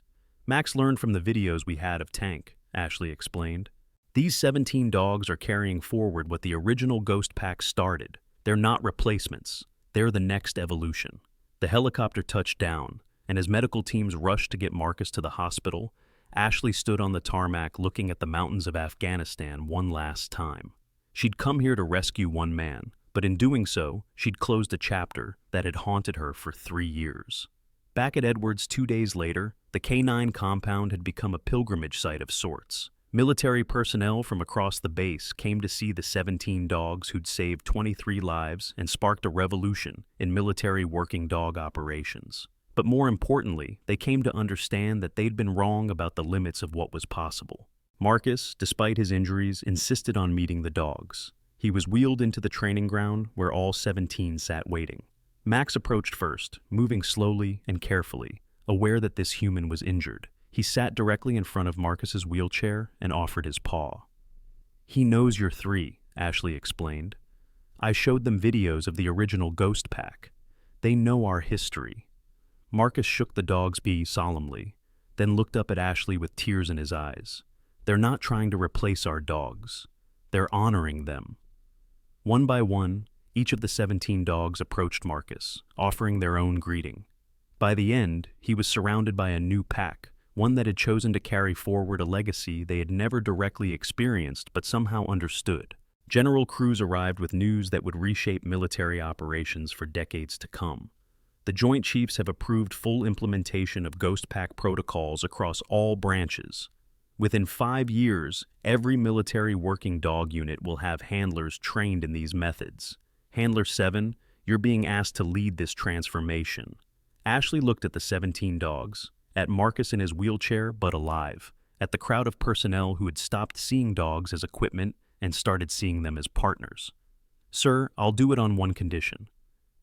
"Max learned from the videos we had of Tank," Ashley explained. "These 17 dogs are carrying forward what the original Ghost Pack started. They're not replacements. They're the next evolution." The helicopter touched down, and as medical teams rushed to get Marcus to the hospital, Ashley stood on the tarmac looking at the mountains of Afghanistan one last time. She'd come here to rescue one man, but in doing so, she'd closed a chapter that had haunted her for 3 years. Back at Edwards 2 days later, the K9 compound had become a pilgrimage site of sorts. Military personnel from across the base came to see the 17 dogs who'd saved 23 lives and sparked a revolution in military working dog operations. But more importantly, they came to understand that they'd been wrong about the limits of what was possible. Marcus, despite his injuries, insisted on meeting the dogs. He was wheeled into the training ground where all 17 sat waiting. Max approached first, moving slowly and carefully, aware that this human was injured. He sat directly in front of Marcus's wheelchair and offered his paw. "He knows you're 3, Ashley explained. "I showed them videos of the original Ghost Pack. They know our history." Marcus shook the dog's paw solemnly, then looked up at Ashley with tears in his eyes. "They're not trying to replace our dogs. They're honoring them." One by one, each of the 17 dogs approached Marcus, offering their own greeting. By the end, he was surrounded by a new pack, one that had chosen to carry forward a legacy they had never directly experienced but somehow understood. General Cruz arrived with news that would reshape military operations for decades to come. The Joint Chiefs have approved full implementation of Ghost Pack protocols across all branches. Within 5 years, every military working dog unit will have handlers trained in these methods. Handler 7, you're being asked to lead this transformation. Ashley looked at the 17 dogs, at Marcus in his wheelchair but alive, at the crowd of personnel who had stopped seeing dogs as equipment and started seeing them as partners. "Sir, I'll do it on one condition.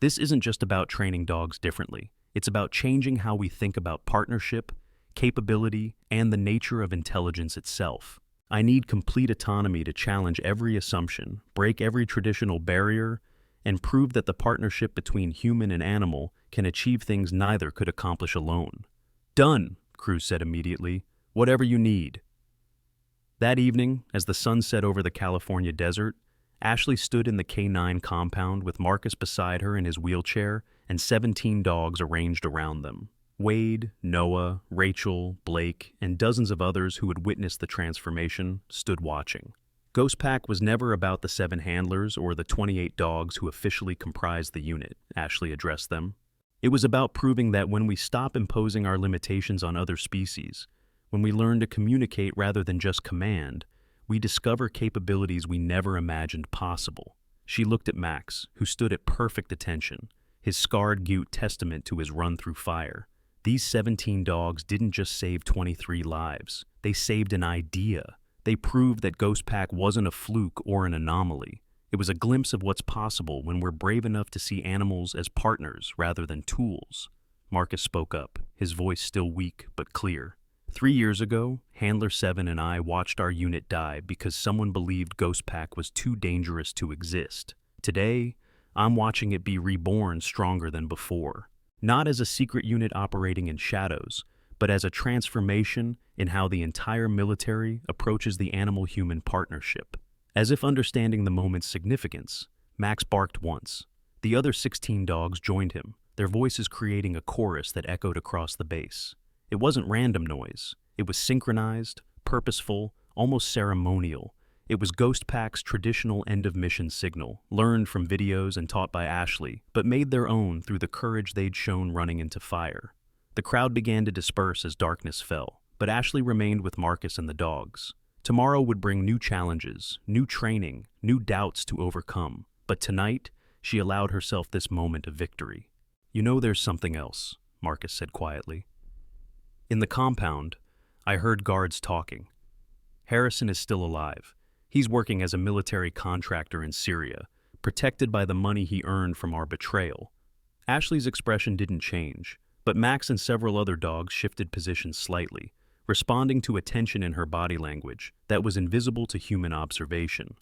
This isn't just about training dogs differently. It's about changing how we think about partnership, capability, and the nature of intelligence itself. I need complete autonomy to challenge every assumption, break every traditional barrier, and prove that the partnership between human and animal can achieve things neither could accomplish alone." "Done," Cruz said immediately. "Whatever you need." That evening, as the sun set over the California desert, Ashley stood in the K9 compound with Marcus beside her in his wheelchair and 17 dogs arranged around them. Wade, Noah, Rachel, Blake, and dozens of others who had witnessed the transformation stood watching. Ghost Pack was never about the 7 handlers or the 28 dogs who officially comprised the unit, Ashley addressed them. It was about proving that when we stop imposing our limitations on other species, when we learn to communicate rather than just command, we discover capabilities we never imagined possible. She looked at Max, who stood at perfect attention, his scarred gute testament to his run through fire. These 17 dogs didn't just save 23 lives. They saved an idea. They proved that Ghost Pack wasn't a fluke or an anomaly. It was a glimpse of what's possible when we're brave enough to see animals as partners rather than tools. Marcus spoke up, his voice still weak but clear. 3 years ago, Handler 7 and I watched our unit die because someone believed Ghost Pack was too dangerous to exist. Today, I'm watching it be reborn stronger than before. Not as a secret unit operating in shadows, but as a transformation in how the entire military approaches the animal-human partnership. As if understanding the moment's significance, Max barked once. The other 16 dogs joined him, their voices creating a chorus that echoed across the base. It wasn't random noise. It was synchronized, purposeful, almost ceremonial. It was Ghost Pack's traditional end-of-mission signal, learned from videos and taught by Ashley, but made their own through the courage they'd shown running into fire. The crowd began to disperse as darkness fell, but Ashley remained with Marcus and the dogs. Tomorrow would bring new challenges, new training, new doubts to overcome. But tonight, she allowed herself this moment of victory. "You know there's something else," Marcus said quietly. In the compound, I heard guards talking. Harrison is still alive. He's working as a military contractor in Syria, protected by the money he earned from our betrayal. Ashley's expression didn't change, but Max and several other dogs shifted positions slightly, responding to a tension in her body language that was invisible to human observation.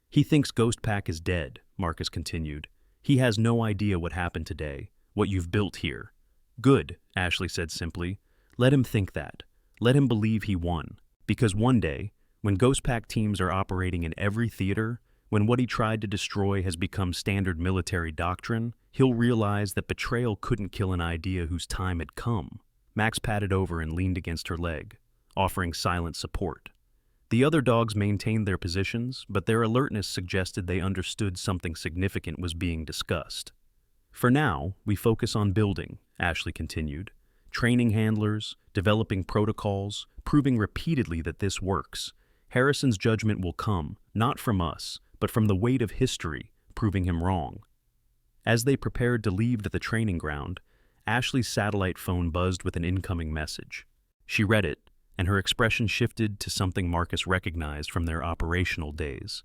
"He thinks Ghost Pack is dead," Marcus continued. "He has no idea what happened today, what you've built here." "Good," Ashley said simply. "Let him think that. Let him believe he won. Because one day, when Ghost Pack teams are operating in every theater, when what he tried to destroy has become standard military doctrine, he'll realize that betrayal couldn't kill an idea whose time had come." Max patted over and leaned against her leg, offering silent support. The other dogs maintained their positions, but their alertness suggested they understood something significant was being discussed. "For now, we focus on building," Ashley continued. "Training handlers, developing protocols, proving repeatedly that this works. Harrison's judgment will come, not from us, but from the weight of history, proving him wrong." As they prepared to leave the training ground, Ashley's satellite phone buzzed with an incoming message. She read it, and her expression shifted to something Marcus recognized from their operational days.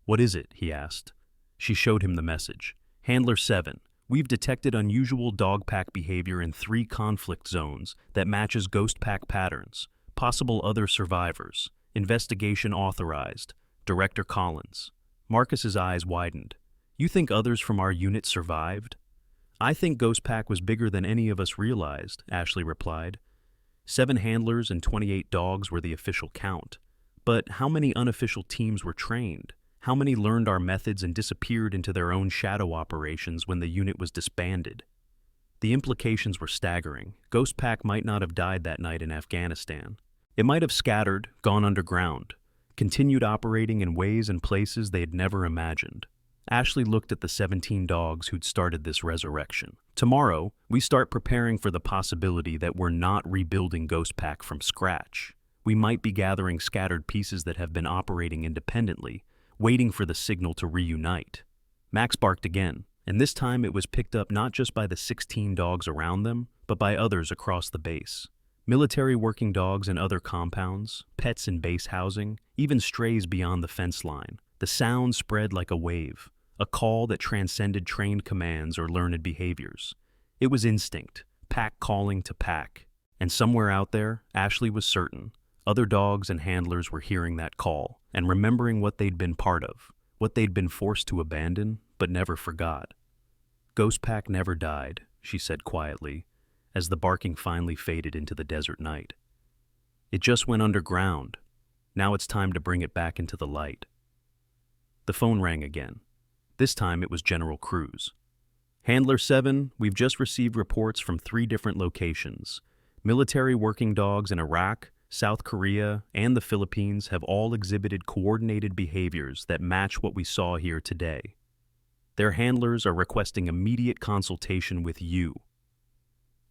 "What is it?" he asked. She showed him the message. "Handler 7, we've detected unusual dog pack behavior in 3 conflict zones that matches Ghost Pack patterns. Possible other survivors. Investigation authorized. Director Collins." Marcus's eyes widened. "You think others from our unit survived?" "I think Ghost Pack was bigger than any of us realized," Ashley replied. 7 handlers and 28 dogs were the official count. But how many unofficial teams were trained? How many learned our methods and disappeared into their own shadow operations when the unit was disbanded? The implications were staggering. Ghost Pack might not have died that night in Afghanistan. It might have scattered, gone underground, continued operating in ways and places they had never imagined. Ashley looked at the 17 dogs who'd started this resurrection. "Tomorrow, we start preparing for the possibility that we're not rebuilding Ghost Pack from scratch. We might be gathering scattered pieces that have been operating independently, waiting for the signal to reunite." Max barked again, and this time it was picked up not just by the 16 dogs around them, but by others across the base. Military working dogs in other compounds, pets in base housing, even strays beyond the fence line. The sound spread like a wave, a call that transcended trained commands or learned behaviors. It was instinct, pack calling to pack. And somewhere out there, Ashley was certain, other dogs and handlers were hearing that call and remembering what they'd been part of, what they'd been forced to abandon, but never forgot. "Ghost Pack never died," she said quietly, as the barking finally faded into the desert night. "It just went underground. Now it's time to bring it back into the light." The phone rang again. This time it was General Cruz. Handler 7, we've just received reports from 3 different locations. Military working dogs in Iraq, South Korea, and the Philippines have all exhibited coordinated behaviors that match what we saw here today. Their handlers are requesting immediate consultation with you.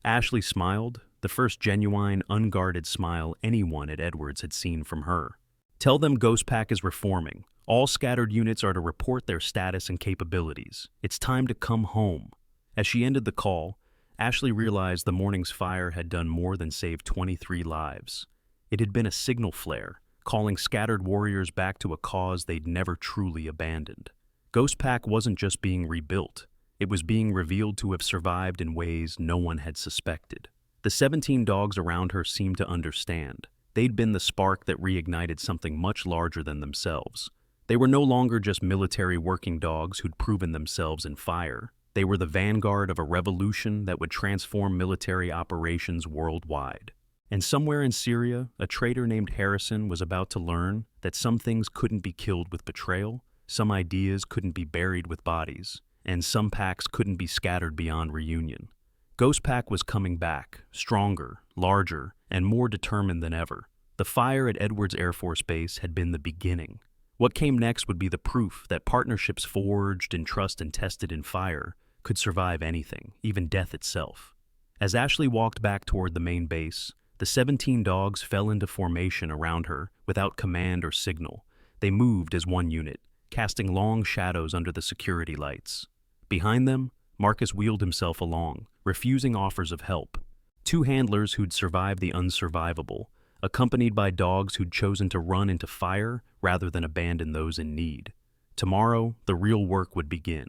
Ashley smiled, the first genuine, unguarded smile anyone at Edwards had seen from her. Tell them Ghost Pack is reforming. All scattered units are to report their status and capabilities. It's time to come home. As she ended the call, Ashley realized the morning's fire had done more than save 23 lives. It had been a signal flare, calling scattered warriors back to a cause they'd never truly abandoned. Ghost Pack wasn't just being rebuilt, it was being revealed to have survived in ways no one had suspected. The 17 dogs around her seemed to understand. They'd been the spark that reignited something much larger than themselves. They were no longer just military working dogs who'd proven themselves in fire. They were the vanguard of a revolution that would transform military operations worldwide. And somewhere in Syria, a traitor named Harrison was about to learn that some things couldn't be killed with betrayal, some ideas couldn't be buried with bodies, and some packs couldn't be scattered beyond reunion. Ghost Pack was coming back, stronger, larger, and more determined than ever. The fire at Edwards Air Force Base had been the beginning. What came next would be the proof that partnerships forged in trust and tested in fire could survive anything, even death itself. As Ashley walked back toward the main base, the 17 dogs fell into formation around her without command or signal. They moved as one unit, casting long shadows under the security lights. Behind them, Marcus wheeled himself along, refusing offers of help. 2 handlers who'd survived the unsurvivable, accompanied by dogs who'd chosen to run into fire rather than abandon those in need. Tomorrow, the real work would begin.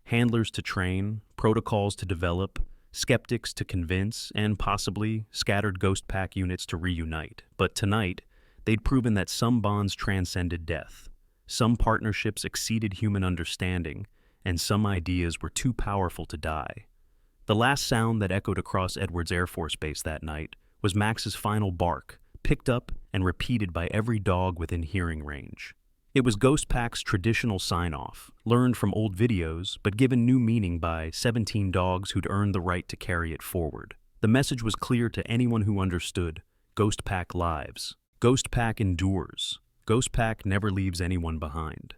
Handlers to train, protocols to develop, skeptics to convince, and possibly scattered Ghost Pack units to reunite. But tonight, they'd proven that some bonds transcended death. Some partnerships exceeded human understanding, and some ideas were too powerful to die. The last sound that echoed across Edwards Air Force Base that night was Max's final bark, picked up and repeated by every dog within hearing range. It was Ghost Pack's traditional sign-off, learned from old videos but given new meaning by 17 dogs who'd earned the right to carry it forward. The message was clear to anyone who understood: Ghost Pack lives. Ghost Pack endures. Ghost Pack never leaves anyone behind.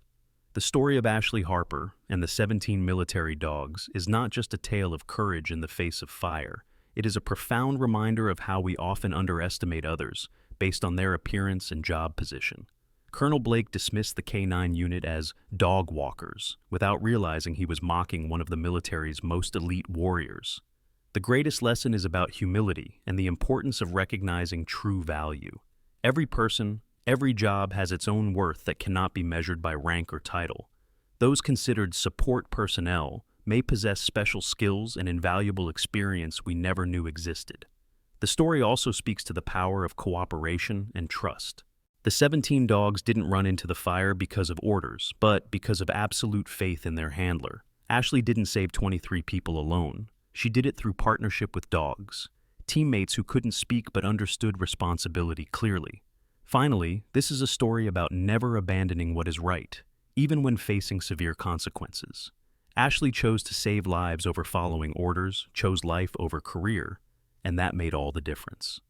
The story of Ashley Harper and the 17 military dogs is not just a tale of courage in the face of fire. It is a profound reminder of how we often underestimate others based on their appearance and job position. Colonel Blake dismissed the K-9 unit as dog walkers without realizing he was mocking one of the military's most elite warriors. The greatest lesson is about humility and the importance of recognizing true value. Every person, every job has its own worth that cannot be measured by rank or title. Those considered support personnel may possess special skills and invaluable experience we never knew existed. The story also speaks to the power of cooperation and trust. The 17 dogs didn't run into the fire because of orders, but because of absolute faith in their handler. Ashley didn't save 23 people alone. She did it through partnership with dogs, teammates who couldn't speak but understood responsibility clearly. Finally, this is a story about never abandoning what is right, even when facing severe consequences. Ashley chose to save lives over following orders, chose life over career, and that made all the difference.